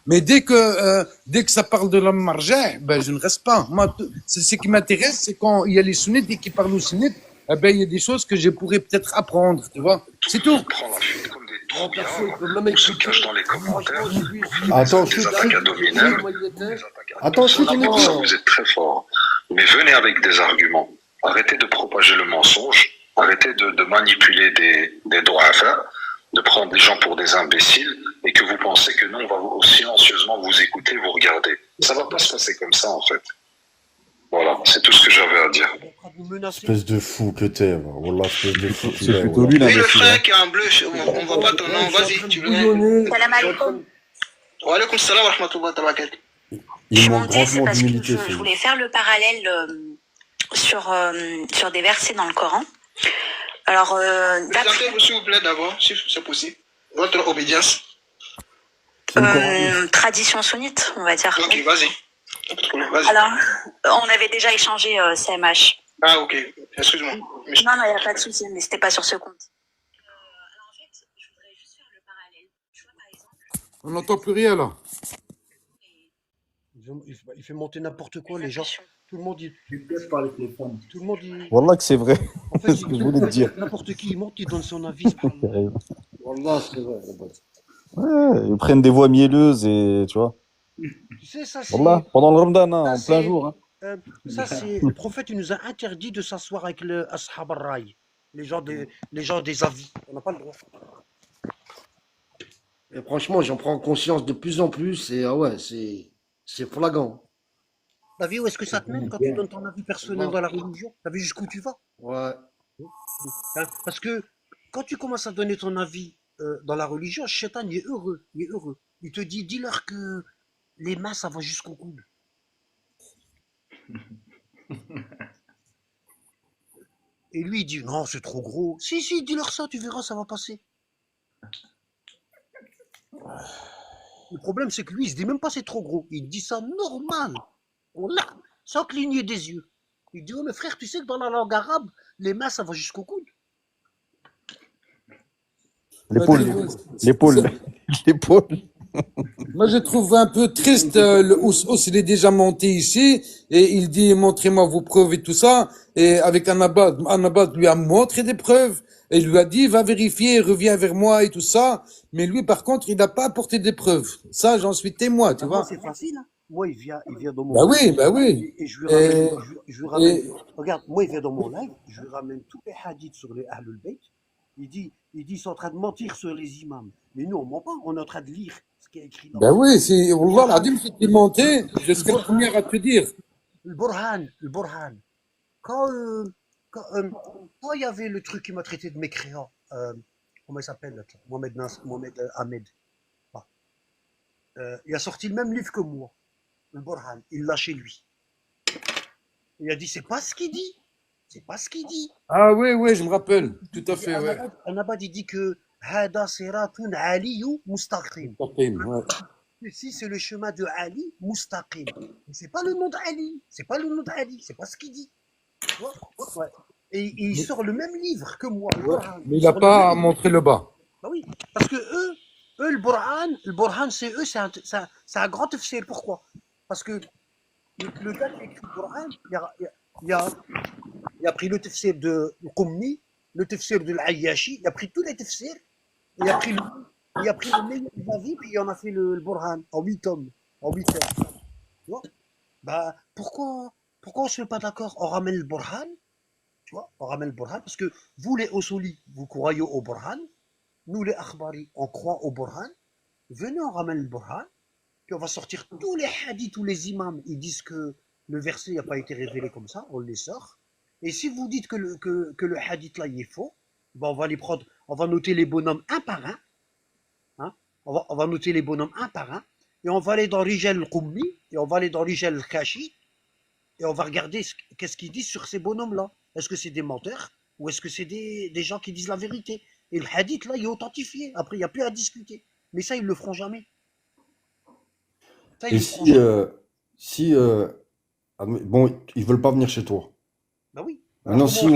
E: mais dès que ça parle de la marja, ben je ne reste pas. Moi, c'est ce qui m'intéresse, c'est quand il y a les sunnites et qui parlent aux sunnites, eh ben il y a des choses que je pourrais peut-être apprendre, tu vois. C'est tout.
J: Prend la fuite comme des
I: Oh, perso,
J: trouillards,
I: il peut même
J: ou se
I: écouter.
J: cache dans les commentaires,
I: Franchement, j'ai vu.
G: Attends,
J: des
G: chut,
J: attaques
G: chut.
J: à dominem,
I: Comment il était.
J: des attaques à
G: Attends, chut, on
J: personnellement,
G: écoute.
J: ça vous êtes très fort. Mais venez avec des arguments. Arrêtez de propager le mensonge, arrêtez de manipuler des droits à faire, de prendre les gens pour des imbéciles et que vous pensez que nous, on va silencieusement vous écouter, vous regarder. Ça va pas se passer comme ça, en fait. Voilà, c'est tout ce que j'avais à dire.
A: Il est en train de nous menacer.
G: Espèce de fou que t'es, va. Wallah, espèce de fou qu'il
K: C'est
G: est.
K: plutôt
G: Wallah.
K: lui
J: Oui, le
K: l'imbécile.
J: frère qui a un bleu, on voit pas ton nom, vas-y, tu le mets.
I: Bouillonner.
L: Salam alaikum.
J: Wa alaykoum salam wa rahmatullahi wa barakatuh.
L: Je
G: Il
L: suis
G: manque
L: montée, c'est
G: grandement
L: parce que
G: d'humilité,
L: je
G: ce
L: voulais faire le parallèle sur des versets dans le Coran. Alors,
J: Présentez-vous, s'il vous plaît, d'abord, si c'est possible. Votre obédience.
G: C'est le Coran.
L: tradition sunnite, on va dire.
J: Ok, vas-y. Vas-y.
L: Alors, on avait déjà échangé CMH.
J: Ah, ok. Excuse-moi.
L: Non, il n'y a pas de souci, mais c'était pas sur ce compte. Alors, en fait, je voudrais juste faire le parallèle. Tu vois, par exemple,
E: On n'entend plus rien là.
A: Il fait monter n'importe quoi, les gens. Tout le monde dit. Tout le monde dit.
K: Wallah que c'est vrai.
A: En fait,
K: C'est ce que je voulais te dire.
A: n'importe qui il monte, il donne son avis.
I: Wallah, c'est vrai.
K: Ouais, ils prennent des voix mielleuses et tu vois.
A: Tu sais, ça c'est.
K: Wallah, pendant le Ramadan, hein,
A: Ça,
K: en plein
A: c'est-
K: jour. Hein.
A: Ça c'est. Le prophète il nous a interdit de s'asseoir avec le ashab al-ray, les gens des avis. On n'a pas le droit.
I: Et franchement, j'en prends conscience de plus en plus et ah ouais, c'est flagrant.
A: T'as vu où est-ce que ça te mène quand tu donnes ton avis personnel dans la religion? T'as vu jusqu'où tu vas?
I: Ouais.
A: Hein, parce que quand tu commences à donner ton avis dans la religion, Shaitan il est heureux, il est heureux. Il te dit, dis-leur que les mains ça va jusqu'au coude. Et lui il dit, non c'est trop gros. Si, dis-leur ça, tu verras, ça va passer. Le problème c'est que lui il se dit même pas c'est trop gros. Il dit ça normal. On l'a, sans cligner des yeux. Il dit, oh mais frère, tu sais que dans la langue arabe, les mains ça va jusqu'au coude.
K: L'épaule. L'épaule. L'épaule.
E: Moi, je trouve un peu triste, le Ous, il est déjà monté ici, et il dit, montrez-moi vos preuves et tout ça, et avec Anabad lui a montré des preuves, et il lui a dit, va vérifier, reviens vers moi et tout ça, mais lui, par contre, il n'a pas apporté des preuves. Ça, j'en suis témoin, tu
A: Moi,
E: vois.
A: c'est facile. Hein. Moi, il vient dans mon
E: Bah
A: live.
E: oui, bah oui.
A: Et je lui ramène, je lui ramène.
E: et-
A: Regarde, moi, il vient dans mon live, je lui ramène tous les hadiths sur les Ahlul Bayt. Il dit, ils sont en train de mentir sur les imams. Mais nous, on ment pas, on est en train de lire ce qui est écrit dans
E: Bah oui, c'est, Wallah, l'Adim, si tu monté, je serai le premier à te dire.
A: le Burhan. Quand il y avait le truc qui m'a traité de mécréant, comment il s'appelle, là, Mohamed Ahmed. Ah. Il a sorti le même livre que moi, le Burhan. Il l'a chez lui. Il a dit, c'est pas ce qu'il dit. C'est pas ce qu'il dit.
E: Ah oui, oui, je me rappelle. Tout à fait, ouais.
A: Anabad, il dit que Hada Siratun Aliyu Mustaqim.
E: Ouais.
A: Ici, c'est le chemin de Ali Mustaqim. Mais c'est pas le nom d'Ali. C'est pas le nom d'Ali. C'est pas ce qu'il dit. Tu vois. Ouais. Et il sort le même livre que moi. le Burhan.
E: Mais il n'a
A: sort le
E: pas
A: même livre.
E: montré le bas.
A: Bah oui, parce que eux le Burhan, c'est eux, c'est un grand tafsir. Pourquoi? Parce que le gars qui a écrit le Burhan, il a pris le tafsir de Qummi, le tafsir de l'Ayyashi, il a pris tous les tafsirs Il a pris le meilleur des avis, puis il en a fait le Burhan en 8 tomes. En 8 tomes. Tu vois? Bah, pourquoi on se met pas d'accord? On ramène le Burhan, tu vois? On ramène le Burhan, parce que vous, les Osuli, vous croyez au Burhan. Nous, les Akhbari, on croit au Burhan. Venez, on ramène le Burhan. Puis on va sortir tous les hadiths, tous les imams, ils disent que le verset n'a pas été révélé comme ça, on les sort. Et si vous dites que le hadith là il est faux, ben on va les prendre, on va noter les bonhommes un par un, hein, on va noter les bonhommes un par un, et on va aller dans Rijal al-Qummi, et on va aller dans Rijal al-Kashi, et on va regarder qu'est-ce qu'ils disent sur ces bonhommes là. Est-ce que c'est des menteurs, ou est-ce que c'est des gens qui disent la vérité? Et le hadith là il est authentifié, après il n'y a plus à discuter. Mais ça ils le feront jamais. Ça ils
M: Et
A: le feront jamais.
M: si, bon, ils veulent pas venir chez toi.
A: Bah oui.
M: Maintenant,
A: Alors comment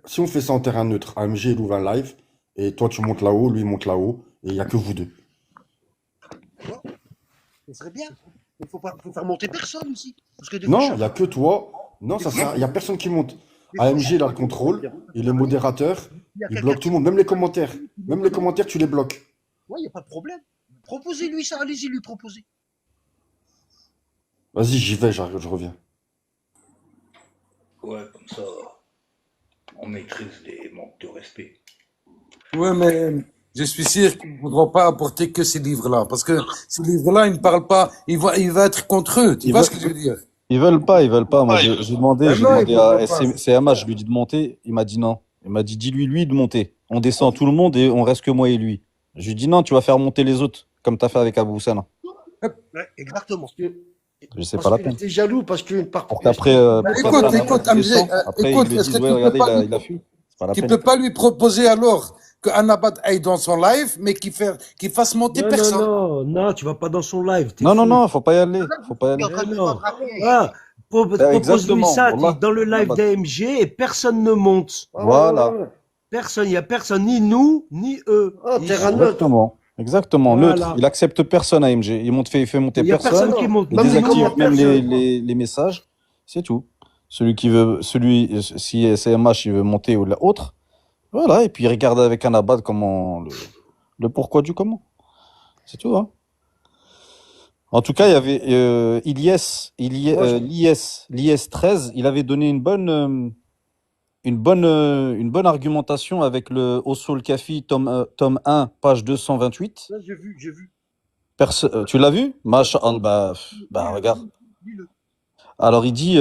M: si on fait ça en terrain neutre, AMG il ouvre un live, et toi tu montes là-haut, lui il monte là-haut, et il y a que vous deux.
A: tu vois, ce serait bien. Il faut faire monter personne ici. Parce que des fois,
M: Non, il y a que toi. Non, il y a personne qui monte. AMG il a le contrôle, il est modérateur,
A: il y a
M: il
A: quelqu'un
M: bloque tout le monde, même les commentaires. Même les commentaires, tu les bloques.
A: Ouais, il n'y a pas de problème. Proposez-lui ça, allez-y lui proposer.
M: Vas-y, j'y vais, j'arrive, je reviens.
B: Ouais, comme ça, on maîtrise les manques de respect.
E: Ouais, mais je suis sûr qu'ils ne voudront pas apporter que ces livres-là. Parce que ces livres-là, ils ne parlent pas, il va être contre eux. Tu
K: Ils
E: vois
K: veulent,
E: ce que je veux dire?
K: ils veulent pas, ils veulent pas. Moi, j'ai demandé,
E: Ben
K: j'ai
E: non, ils
K: demandé
E: ne
K: à
E: voudront pas.
K: CMA, je lui ai dit de monter. Il m'a dit non. Il m'a dit, dis-lui, lui, de monter. On descend tout le monde et on reste que moi et lui. Je lui ai dit non, tu vas faire monter les autres, comme tu as fait avec Abou Hussein.
A: Ouais, exactement.
K: Je sais pas
I: Parce
K: la
I: qu'il
K: peine.
I: était jaloux, parce qu'une part.
K: Pour qu'après,
E: Ben,
K: pour qu'après
E: écoute,
K: Anabad
E: Amjé,
K: descend, après ils lui
E: est-ce
K: disent,
E: que
K: ouais,
E: tu peux
K: regardez,
E: pas
K: il a fui. C'est pas la
E: tu
K: peine.
E: peux pas lui proposer alors que Anabad aille dans son live, mais qu'il fasse monter
D: Non, non,
E: personne?
D: non, non, tu vas pas dans son live, t'es
K: Non, non,
D: fou.
K: non, faut pas y aller. Faut pas y
A: Il est en
K: aller.
A: train de
D: Mais
A: me
D: non.
A: vendre un piège.
D: Ah, propose-lui
K: Exactement.
D: ça,
K: Wallah.
D: dans le live
K: Anabad.
D: d'AMG et personne ne monte.
K: Voilà.
D: Personne, il n'y a personne, ni nous, ni eux.
I: Oh,
D: Ici.
I: terrain neutre.
K: Exactement. Exactement. Neutre.
D: Voilà.
K: Il accepte personne à MG. Il fait monter
D: Il n'y a
K: personne.
D: personne qui monte.
K: Il
I: Même les
K: désactive
I: commentaires,
K: même
I: personne.
K: les messages. C'est tout. Si SMH il veut monter ou l'autre, voilà. Et puis il regarde avec un abad comment le pourquoi du comment. C'est tout, hein. En tout cas, il y avait l'IS 13, il avait donné une bonne argumentation avec le Usul Kafi, tome 1, page 228.
A: Là, j'ai vu.
K: Tu l'as vu? Masha'Allah, bah regarde.
A: Dis-le.
K: Alors il dit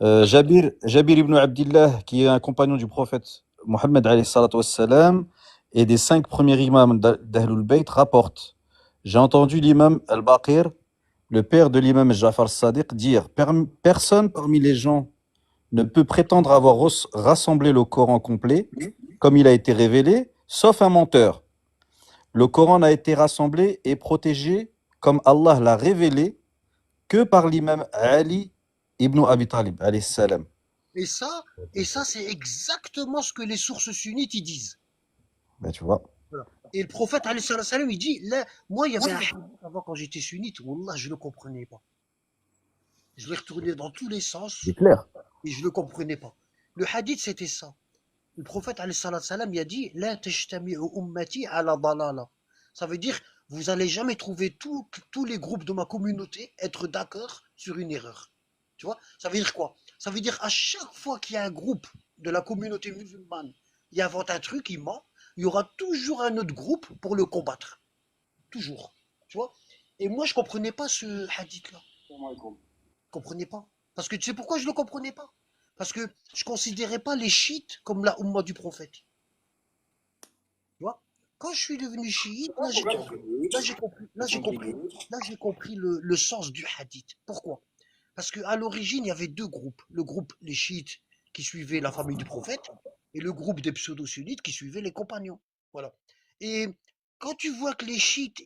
K: Jabir ibn Abdillah, qui est un compagnon du prophète Mohammed alayhi salatu wassalam, et des 5 premiers imams d'Ahlul Bayt rapporte: j'ai entendu l'imam al-Baqir, le père de l'imam Jafar Sadiq, dire: personne parmi les gens ne peut prétendre avoir rassemblé le Coran complet, comme il a été révélé, sauf un menteur. Le Coran n'a été rassemblé et protégé, comme Allah l'a révélé, que par l'imam Ali ibn Abi Talib, alayhi salam.
A: Et ça, c'est exactement ce que les sources sunnites ils disent.
K: Ben, tu vois.
A: Voilà. Et le prophète, alayhi salam, il dit, là, moi, il y avait un hadith avant quand j'étais sunnite, wallah, je ne le comprenais pas. Je l'ai retourné dans tous les sens
K: C'est clair.
A: et je ne le comprenais pas. Le hadith, c'était ça. Le prophète, alayhi salam, il a dit, la tajtami'u ummati ala dalala. Ça veut dire, vous n'allez jamais trouver tous les groupes de ma communauté être d'accord sur une erreur. Tu vois? Ça veut dire quoi? Ça veut dire à chaque fois qu'il y a un groupe de la communauté musulmane, il invente un truc, il ment, il y aura toujours un autre groupe pour le combattre. Toujours. Tu vois? Et moi, je comprenais pas ce hadith-là. Je comprenais pas. Parce que tu sais pourquoi je le comprenais pas? Parce que je considérais pas les chiites comme la umma du prophète. Tu vois? Quand je suis devenu chiite, là j'ai compris le sens du hadith. Pourquoi? Parce qu'à l'origine, il y avait deux groupes. Le groupe, les chiites, qui suivaient la famille du prophète, et le groupe des pseudo-sunnites qui suivaient les compagnons. Voilà. Et quand tu vois que les chiites,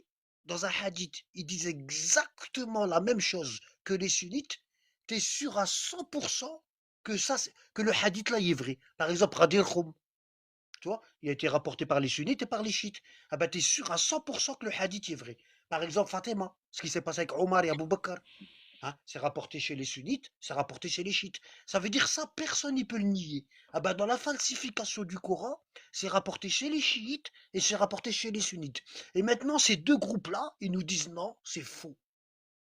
A: dans un hadith, ils disent exactement la même chose que les sunnites, tu es sûr à 100% que le hadith là il est vrai. Par exemple, Radir Khoum, tu vois, il a été rapporté par les sunnites et par les chiites. Ah ben, tu es sûr à 100% que le hadith est vrai. Par exemple, Fatima, ce qui s'est passé avec Omar et Abu Bakr. Hein, c'est rapporté chez les sunnites, c'est rapporté chez les chiites. Ça veut dire ça, personne n'y peut le nier. Ah ben, dans la falsification du Coran, c'est rapporté chez les chiites et c'est rapporté chez les sunnites. Et maintenant, ces deux groupes-là, ils nous disent non, c'est faux.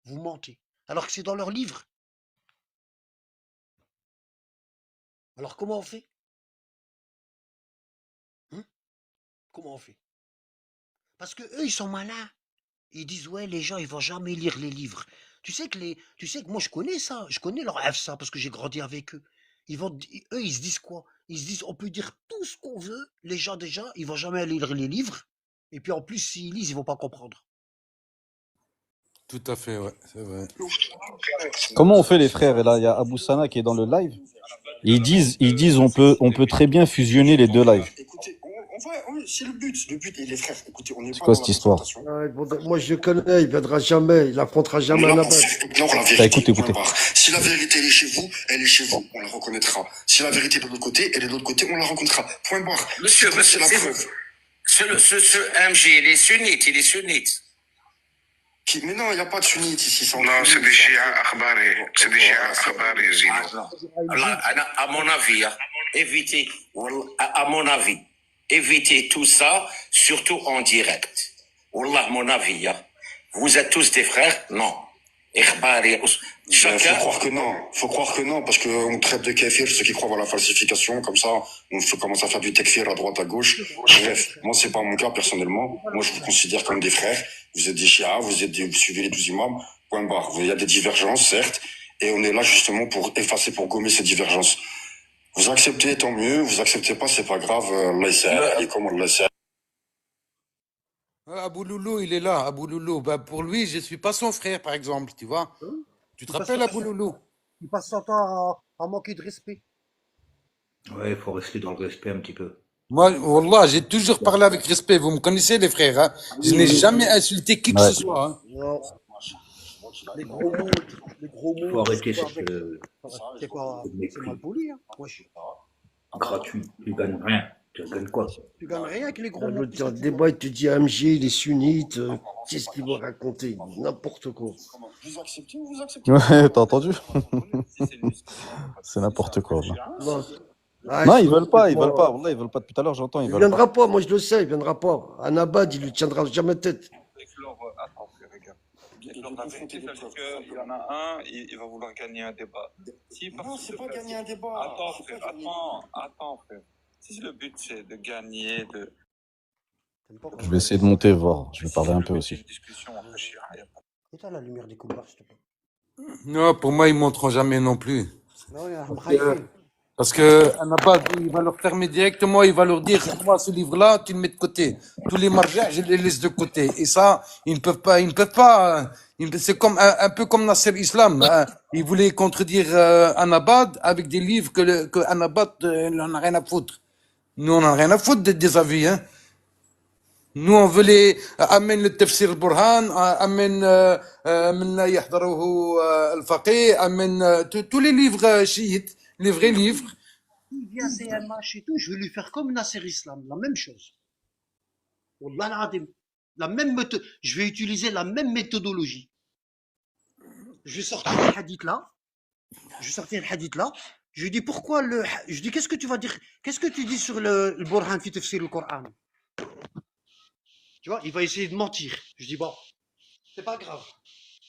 A: Vous mentez. Alors que c'est dans leur livre. Alors comment on fait? Hein? Comment on fait? Parce que eux, ils sont malins. Ils disent ouais, les gens, ils vont jamais lire les livres. Tu sais que moi, je connais ça. Je connais leur ça parce que j'ai grandi avec eux. Eux, ils se disent quoi? Ils se disent, on peut dire tout ce qu'on veut. Les gens, déjà, ils vont jamais lire les livres. Et puis, en plus, s'ils lisent, ils vont pas comprendre.
E: Tout à fait, ouais, c'est vrai.
K: Comment on fait les frères? Et là, il y a Abou Sana qui est dans le live. Ils disent on peut très bien fusionner les deux lives.
G: Écoutez, c'est le but. Le but, et les frères, écoutez, on n'est
K: C'est
G: pas
K: quoi
G: dans
K: cette
G: la
K: histoire?
G: confrontation.
I: Ouais, bon, moi, je le connais, il viendra jamais, il affrontera jamais
G: Là,
I: un
G: on
I: abat.
G: ignore la
K: Bah,
G: vérité.
K: écoutez.
G: Point barre. Si la vérité, elle est chez vous, elle est chez vous. On la reconnaîtra. Si la vérité est de l'autre côté, elle est de l'autre côté, on la rencontrera. Point barre.
N: Monsieur,
G: C'est la preuve.
N: ce MG, il est sunnite.
G: Mais non, il n'y a pas de sunnites ici.
N: Non, c'est des chiites akhbari. C'est des chiites akhbari, Zino. À mon avis, évitez tout ça, surtout en direct. Wallah, mon avis, vous êtes tous des frères? Non. Ikhbari.
G: Faut croire que non, parce qu'on traite de kéfir ceux qui croient à la falsification, comme ça, on commence à faire du tekfir à droite, à gauche. Bref, moi, c'est pas mon cas, personnellement. Moi, je vous considère comme des frères. Vous êtes des chiites, vous suivez les 12 imams, point barre. Il y a des divergences, certes, et on est là, justement, pour effacer, pour gommer ces divergences. Vous acceptez, tant mieux. Vous acceptez pas, c'est pas grave. Allah, comme Allah sait.
E: Abou Loulou, il est là, Abou Loulou. Bah, pour lui, je suis pas son frère, par exemple, tu vois. Tu te rappelles, Abou Loulou?
A: Il passe son temps à manquer de respect.
B: Ouais, il faut rester dans le respect un petit peu.
E: Moi, Wallah, j'ai toujours parlé avec respect. Vous me connaissez, les frères, hein? Je n'ai jamais insulté qui que ce soit, hein.
A: Non. Les gros mots,
B: Il faut arrêter
A: c'est
B: cette
A: quoi? C'est
B: mépris
A: mal poli, hein. Wesh.
B: gratuit. Tu gagnes rien. Tu gagnes quoi?
A: Tu gagnes rien avec les gros mots.
I: L'autre débat, il te dit AMG, les sunnites, qu'est-ce qu'il va raconter? N'importe quoi.
G: Vous acceptez ou vous acceptez?
K: Ouais, t'as entendu? C'est n'importe quoi.
I: Non,
K: Non, ils veulent pas. Wallah, ils veulent pas depuis tout à l'heure, j'entends.
I: il viendra pas, moi je le sais, il viendra pas. Anabad, il lui tiendra jamais tête.
O: La vérité, ça veut dire qu'il y en a un, il va vouloir gagner un débat.
G: Non, c'est pas gagner un débat.
O: Attends, frère. Si le but c'est de gagner,
K: Je vais essayer de monter, voir. Je vais parler un peu aussi.
A: Éteins la lumière des couleurs, s'il te plaît.
E: Non, pour moi, ils monteront jamais non plus.
A: Non, il y a un
E: Parce que Anabad, il va leur fermer directement, il va leur dire, moi, ce livre-là, tu le mets de côté. Tous les marjas, je les laisse de côté. Et ça, ils ne peuvent pas. C'est comme un peu comme Nasser Islam. Hein. Il voulait contredire Anabad avec des livres que Anabad n'en a rien à foutre. Nous, on n'en a rien à foutre des avis. Hein. Nous, on veut amène le tafsir al-Burhan, amène من يحضره الفقيه, amène tous les livres chiites. Les vrais livres.
A: Il vient CMH et tout, je vais lui faire comme Nasser Islam, la même chose. Wallah al-Adim. Je vais utiliser la même méthodologie. Je vais sortir le hadith là. Je lui dis pourquoi je dis qu'est-ce que tu vas dire? Qu'est-ce que tu dis sur le Burhan fi tafsir le Coran? Tu vois, il va essayer de mentir. Je dis bon, c'est pas grave.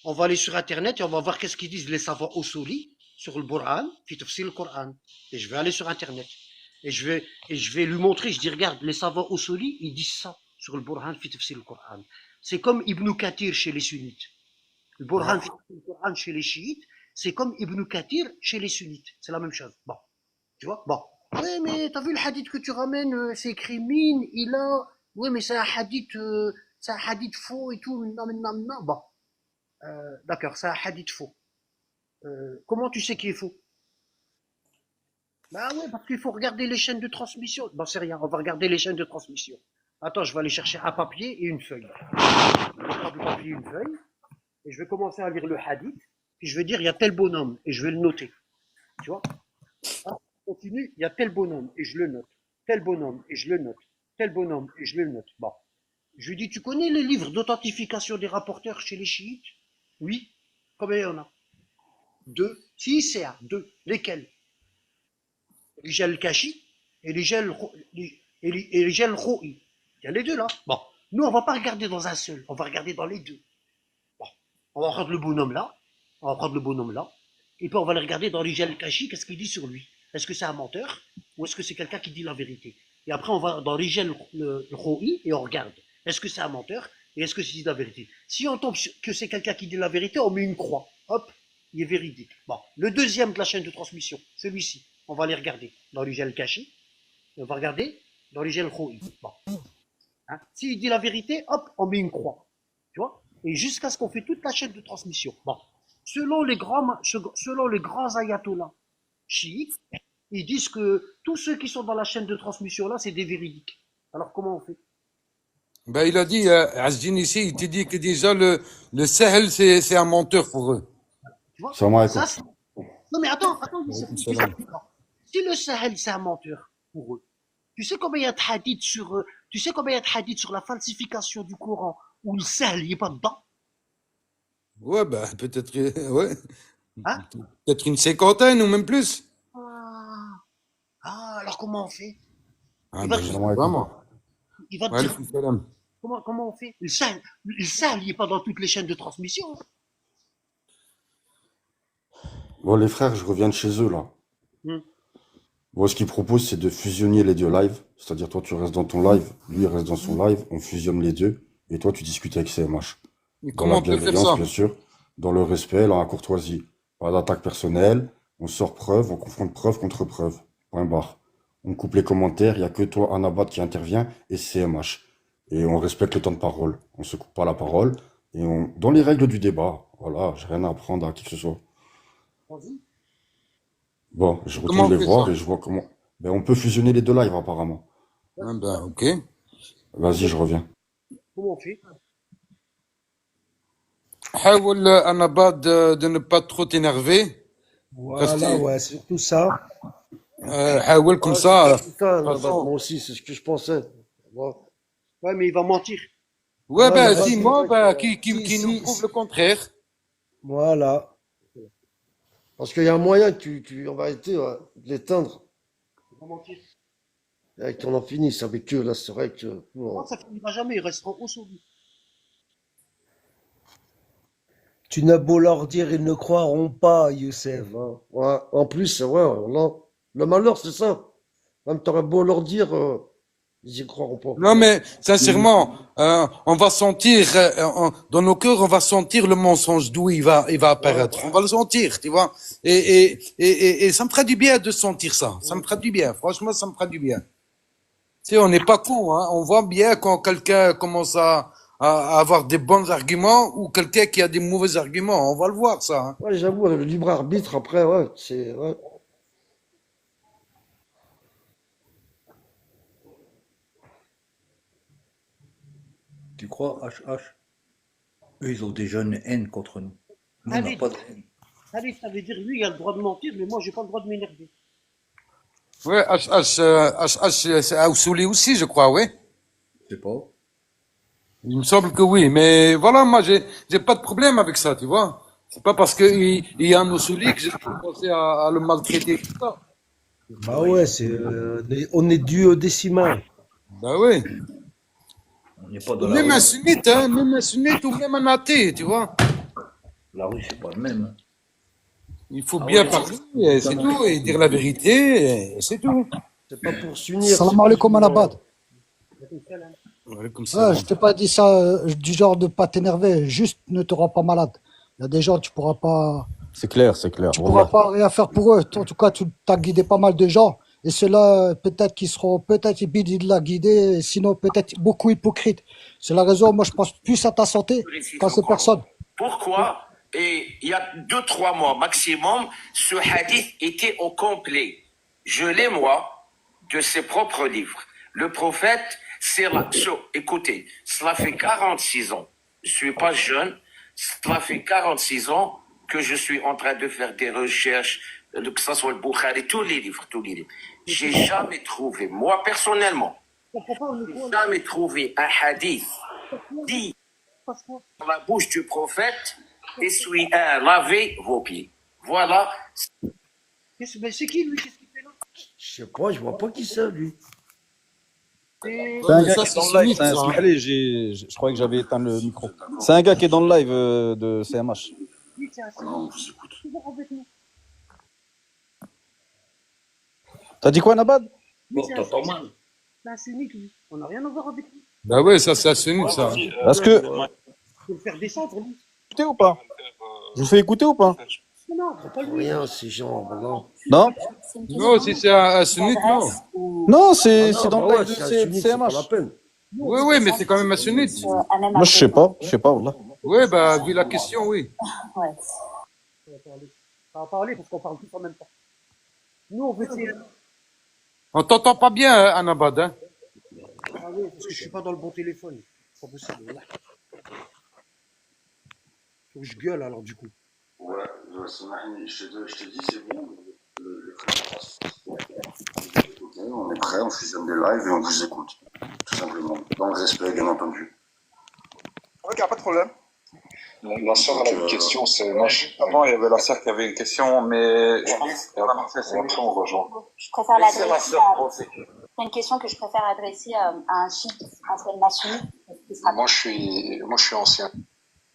A: On va aller sur internet et on va voir qu'est-ce qu'ils disent les savants usuli sur le Burhan, fi tafsir le Coran. Et je vais aller sur internet. Et je vais lui montrer, je dis regarde, les savants usuli, ils disent ça sur le Burhan fi tafsir le Coran. C'est comme Ibn Kathir chez les sunnites. Le Burhan fi tafsir le Coran chez les chiites, c'est comme Ibn Kathir chez les sunnites. C'est la même chose. Bon. Tu vois? Bon. Oui, mais t'as vu le hadith que tu ramènes, c'est écrit mine, il a. Oui, mais c'est un hadith faux et tout. Non. Bon. D'accord, c'est un hadith faux. Comment tu sais qu'il est faux? Bah ouais, parce qu'il faut regarder les chaînes de transmission. Bon, c'est rien, on va regarder les chaînes de transmission. Attends, je vais aller chercher un papier et une feuille. Je vais prendre le papier et une feuille, et je vais commencer à lire le hadith, puis je vais dire, il y a tel bonhomme, et je vais le noter. Tu vois? Ah, continue, il y a tel bonhomme, et je le note. Tel bonhomme, et je le note. Tel bonhomme, et je le note. Bon. Je lui dis, tu connais les livres d'authentification des rapporteurs chez les chiites? Oui. Combien il y en a? Deux. Si, c'est un. Deux. Lesquels? Rijal Kashi et Rijal Khoui. Il y a les deux là. Bon. Nous, on va pas regarder dans un seul. On va regarder dans les deux. Bon. On va prendre le bonhomme là. On va prendre le bonhomme là. Et puis on va le regarder dans Rijal Kashi. Qu'est-ce qu'il dit sur lui? Est-ce que c'est un menteur? Ou est-ce que c'est quelqu'un qui dit la vérité? Et après, on va dans Rijal Khoui et on regarde. Est-ce que c'est un menteur? Et est-ce que c'est dit la vérité? Si on tombe que c'est quelqu'un qui dit la vérité, on met une croix. Hop, il est véridique. Bon, le deuxième de la chaîne de transmission, celui-ci, on va les regarder dans l'Igel Kashi, et on va regarder dans l'Igel Khoui. Bon. Hein? S'il dit la vérité, hop, on met une croix. Tu vois? Et jusqu'à ce qu'on fait toute la chaîne de transmission. Bon. Selon les grands ayatollahs chiites, ils disent que tous ceux qui sont dans la chaîne de transmission là, c'est des véridiques. Alors comment on fait?
E: Ben, il a dit, Asdin ici, il te dit que déjà le Sahel, c'est un menteur pour eux.
A: Tu vois?
M: Salam alaikum.
A: Ça, c'est... Non mais attends, Youssef, si le Sahel c'est un menteur pour eux, tu sais combien il y a de hadiths sur, tu sais combien il y a de hadiths sur la falsification du Coran où le Sahel il est pas dedans?
E: Ouais, ben, peut-être, ouais.
A: Hein?
E: Peut-être une cinquantaine ou même plus.
A: Ah, alors comment on fait?
E: Ah,
A: Il
E: ben,
A: va te
E: je
A: dire,
E: sais pas, moi.
A: il va te
E: Ouais,
A: dire,
E: salam.
A: comment on fait? Le Sahel il est pas dans toutes les chaînes de transmission.
M: Bon, les frères, je reviens de chez eux, là. Bon, ce qu'ils proposent, c'est de fusionner les deux lives. C'est-à-dire, toi, tu restes dans ton live, lui, il reste dans son live, on fusionne les deux, et toi, tu discutes avec CMH.
E: Mais
M: Dans
E: comment
M: la
E: on peut faire
M: bienveillance,
E: ça?
M: bien sûr, dans le respect, dans la courtoisie. Pas d'attaque personnelle, on sort preuve, on confronte preuve contre preuve. Point barre. On coupe les commentaires, il n'y a que toi, Anabat, qui intervient, et CMH. Et on respecte le temps de parole. On se coupe pas la parole, et dans les règles du débat. Voilà, j'ai rien à apprendre à qui que ce soit. Bon, je
E: Comment
M: retourne
E: on
M: les
E: fait
M: voir
E: ça?
M: et je vois comment. Ben, on peut fusionner les deux lives apparemment.
E: Ah, ben, ok.
M: Vas-y, je reviens.
A: Comment on fait?
E: حاول Anabad de ne pas trop t'énerver.
D: Voilà, ouais, c'est surtout ça.
E: حاول comme
I: Ouais,
E: ça.
I: c'est ça,
E: De toute
I: là-bas,
E: façon.
I: moi aussi, c'est ce que je pensais. Ouais.
A: Ouais, mais il va mentir.
E: Ouais,
D: Ouais,
E: ben,
D: mais vas-y.
E: dis-moi, ben, qui
D: Si,
E: nous
D: si,
E: prouve
D: si.
E: le contraire.
D: Voilà.
I: Parce qu'il y a un moyen que en vérité, ouais, de l'éteindre.
A: Il va mentir.
I: Et qu'on en finisse avec eux, là, c'est vrai que.
A: Moi, ça finira jamais, ils resteront au sommet.
D: Tu n'as beau leur dire, ils ne croiront pas, Youssef.
I: Ouais, en plus, c'est vrai, là, le malheur, c'est ça. Même t'aurais beau leur dire, ils y croiront pas.
E: Non, mais sincèrement, on va sentir, dans nos cœurs, on va sentir le mensonge d'où il va apparaître. On va le sentir, tu vois. Et ça me fera du bien de sentir ça. Ça me fera du bien. Franchement, ça me fera du bien. Tu sais, on n'est pas con, hein. On voit bien quand quelqu'un commence à avoir des bons arguments ou quelqu'un qui a des mauvais arguments. On va le voir, ça. Hein.
I: Ouais, j'avoue, le libre arbitre, après, ouais, c'est. Ouais.
B: Tu crois, HH? Eux, ils ont déjà une haine contre nous. Nous, on n'a
A: Allez,
B: pas de haine.
A: allez, ça veut dire lui, il a le droit de mentir, mais moi, j'ai pas le droit de m'énerver.
E: Ouais, HH, c'est Aoussouli aussi, je crois, oui.
B: Je sais pas.
E: Il me semble que oui, mais voilà, moi, j'ai pas de problème avec ça, tu vois. C'est pas parce qu'il y a un Aoussouli que j'ai commencé à le maltraiter, tout ça.
D: Bah ouais, on est dû au décimal.
E: Bah oui.
B: On n'est pas dans la
E: Même
B: rue.
E: un sunnite, hein, même un sunnite ou même un athée, tu vois.
B: La rue, c'est pas le même. Hein.
E: Il faut
B: Ah
E: bien
B: ouais,
E: parler, et c'est tout, et dire la vérité, et c'est tout.
I: C'est pas pour s'unir.
H: Salam alaikum Anabad.
E: Comme
H: Je t'ai pas dit ça du genre de pas t'énerver, juste ne te rends pas malade. Il y a des gens, tu pourras pas
K: C'est clair.
H: tu pourras pas rien faire pour eux. En tout cas, tu as guidé pas mal de gens. Et ceux-là, peut-être qu'ils seront, peut-être ils l'a guidé, sinon peut-être beaucoup hypocrites. C'est la raison, moi je pense plus à ta santé qu'à ces personnes.
N: Pourquoi? Et il y a 2-3 mois maximum, ce hadith était au complet. Je l'ai, moi, de ses propres livres. Le prophète, écoutez, cela fait 46 ans. Je suis pas jeune. Cela fait 46 ans que je suis en train de faire des recherches, que ce soit le Bukhari, tous les livres. J'ai jamais trouvé, moi personnellement, jamais trouvé un hadith dit dans la bouche du prophète, lavez vos pieds. Voilà.
A: Mais c'est qui lui? Qu'est-ce qu'il fait là?
I: Je sais pas, je vois pas qui c'est, lui.
A: C'est
K: C'est un
E: mais
K: gars
E: ça,
K: qui est
E: c'est
K: dans le live.
E: sunnite, ça.
K: Allez, je croyais que j'avais éteint le micro. C'est un gars qui est dans le live de CMH.
A: lui, c'est un
G: Non, je vous écoute.
A: toujours avec nous.
K: T'as dit quoi, Nabad?
A: Lui,
B: Bon,
A: c'est
B: t'entends mal.
A: un sunnite, lui. On n'a rien à voir avec lui.
E: Bah ouais, ça, c'est sunnite, ça.
K: Est-ce que...
A: Faut le faire descendre, lui.
K: Écoutez ou pas? Je vous fais écouter ou pas?
A: Non, c'est pas lui.
I: Rien, ces gens, voilà.
K: Non?
E: Non, si c'est un sunnite, non.
K: Non, c'est
I: Ah non,
K: dans
I: bah
K: le live
I: ouais,
K: de
I: c'est un sunnite, c'est pas la
K: CMH.
I: peine.
E: Oui, oui, mais c'est quand même un sunnite.
K: Moi, je sais pas, Wallah.
E: Oui, bah, vu la question, oui.
L: Ouais.
A: On va parler parce qu'on parle tous en même temps. Nous, on veut tirer.
E: On t'entend pas bien, hein, Anabad, hein.
A: Ah oui, parce que je suis pas dans le bon téléphone. C'est pas possible. Là. Faut que je gueule alors du coup.
G: Ouais, je te dis, c'est bon. Les frères, ok, on est prêt, on fusionne des lives et on vous écoute. Tout simplement. Dans le respect, bien entendu.
O: Ok, pas de problème. La sœur, elle a une
G: Donc,
O: question. Avant, il y avait la sœur qui avait une question, mais je pense qu'elle a parfait, c'est après on rejoint.
L: Je préfère
N: Laissez la
L: l'adresser
N: sœur
L: à...
N: poser.
L: C'est une question que je préfère adresser à un chiite, anciennement sunnite. Qui sera...
J: Moi, je suis ancien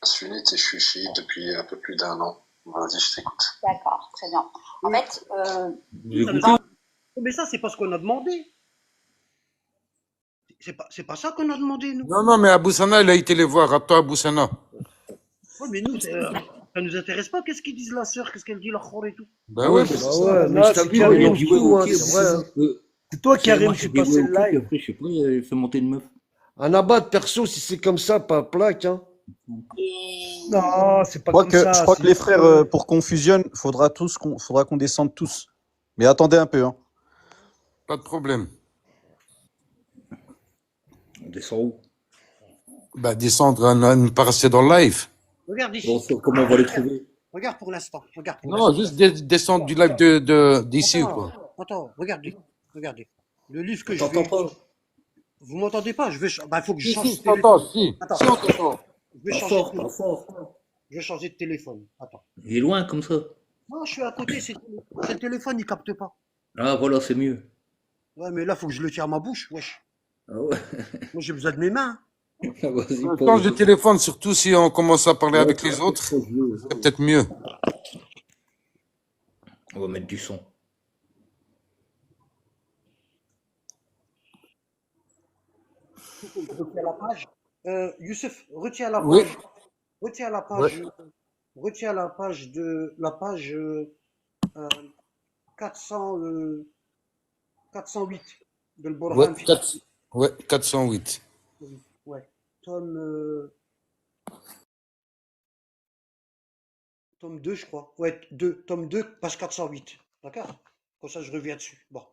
J: sunnite et je suis chiite depuis un peu plus d'1 an. Vas-y, je t'écoute.
L: D'accord, très bien. En fait,
A: Mais ça, c'est pas ce qu'on a demandé. C'est pas ça qu'on a demandé, nous.
E: Non, non, mais Abou Sana, il a été les voir. À toi, Abou Sana.
A: Ouais, mais nous, ça nous intéresse pas. Qu'est-ce qu'ils disent la sœur? Qu'est-ce qu'elle dit la khor et tout?
E: Bah ouais,
D: Bah ouais, mais c'est Karim, tout, hein, c'est vrai. C'est toi, Karim, qui passé le live.
B: Après, je sais pas, il fait monter une meuf.
I: Un abat, perso, si c'est comme ça, pas plaque, hein.
D: Non, c'est pas
K: Je crois
D: comme
K: que,
D: ça.
K: je crois que
D: c'est-
K: les frères, pour qu'on fusionne, faudra qu'on descende tous. Mais attendez un peu, hein.
E: Pas de problème.
B: On descend où?
E: Bah, descendre, ne pas rester dans le live.
A: Regarde ici.
B: Bon, comment on va les trouver?
A: Regarde pour l'instant. Regarde pour
E: Non,
A: l'instant.
E: juste descendre du live d'ici ou quoi.
A: Attends, regardez. Regardez. Le livre que je
B: T'entends
A: vais.
B: pas?
A: Vous m'entendez pas? Bah, faut que je
E: Si,
A: change
E: si,
A: de
E: t'entends,
A: téléphone.
E: si.
A: Attends.
E: Si, on t'entend.
A: Je vais
B: Pas
A: changer
B: fort,
A: de
B: pas
A: téléphone.
B: fort.
A: Je vais changer de téléphone. Attends.
B: Il est loin comme ça.
A: Non, je suis à côté. C'est le téléphone, il capte pas.
B: Ah, voilà, c'est mieux.
A: Ouais, mais là, faut que je le tire à ma bouche. Wesh.
B: Ah ouais.
A: Moi, j'ai besoin de mes mains.
B: Vas-y,
E: Change de téléphone, surtout si on commence à parler avec les autres. C'est peut-être mieux.
B: On va mettre du son.
A: Retiens la page. Youssef, retiens la page.
E: Oui.
A: Retiens la page. Retiens la page de la page 400, 408 de le Borhan.
E: Ouais, 408.
A: Ouais. Tome 2, je crois. Ouais, tome 2, page 408. D'accord? Comme ça, je reviens dessus. Bon.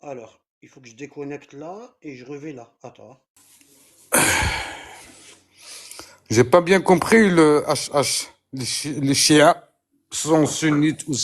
A: Alors, il faut que je déconnecte là et je reviens là. Attends.
E: J'ai pas bien compris le HH. Les chiites sont sunnites ou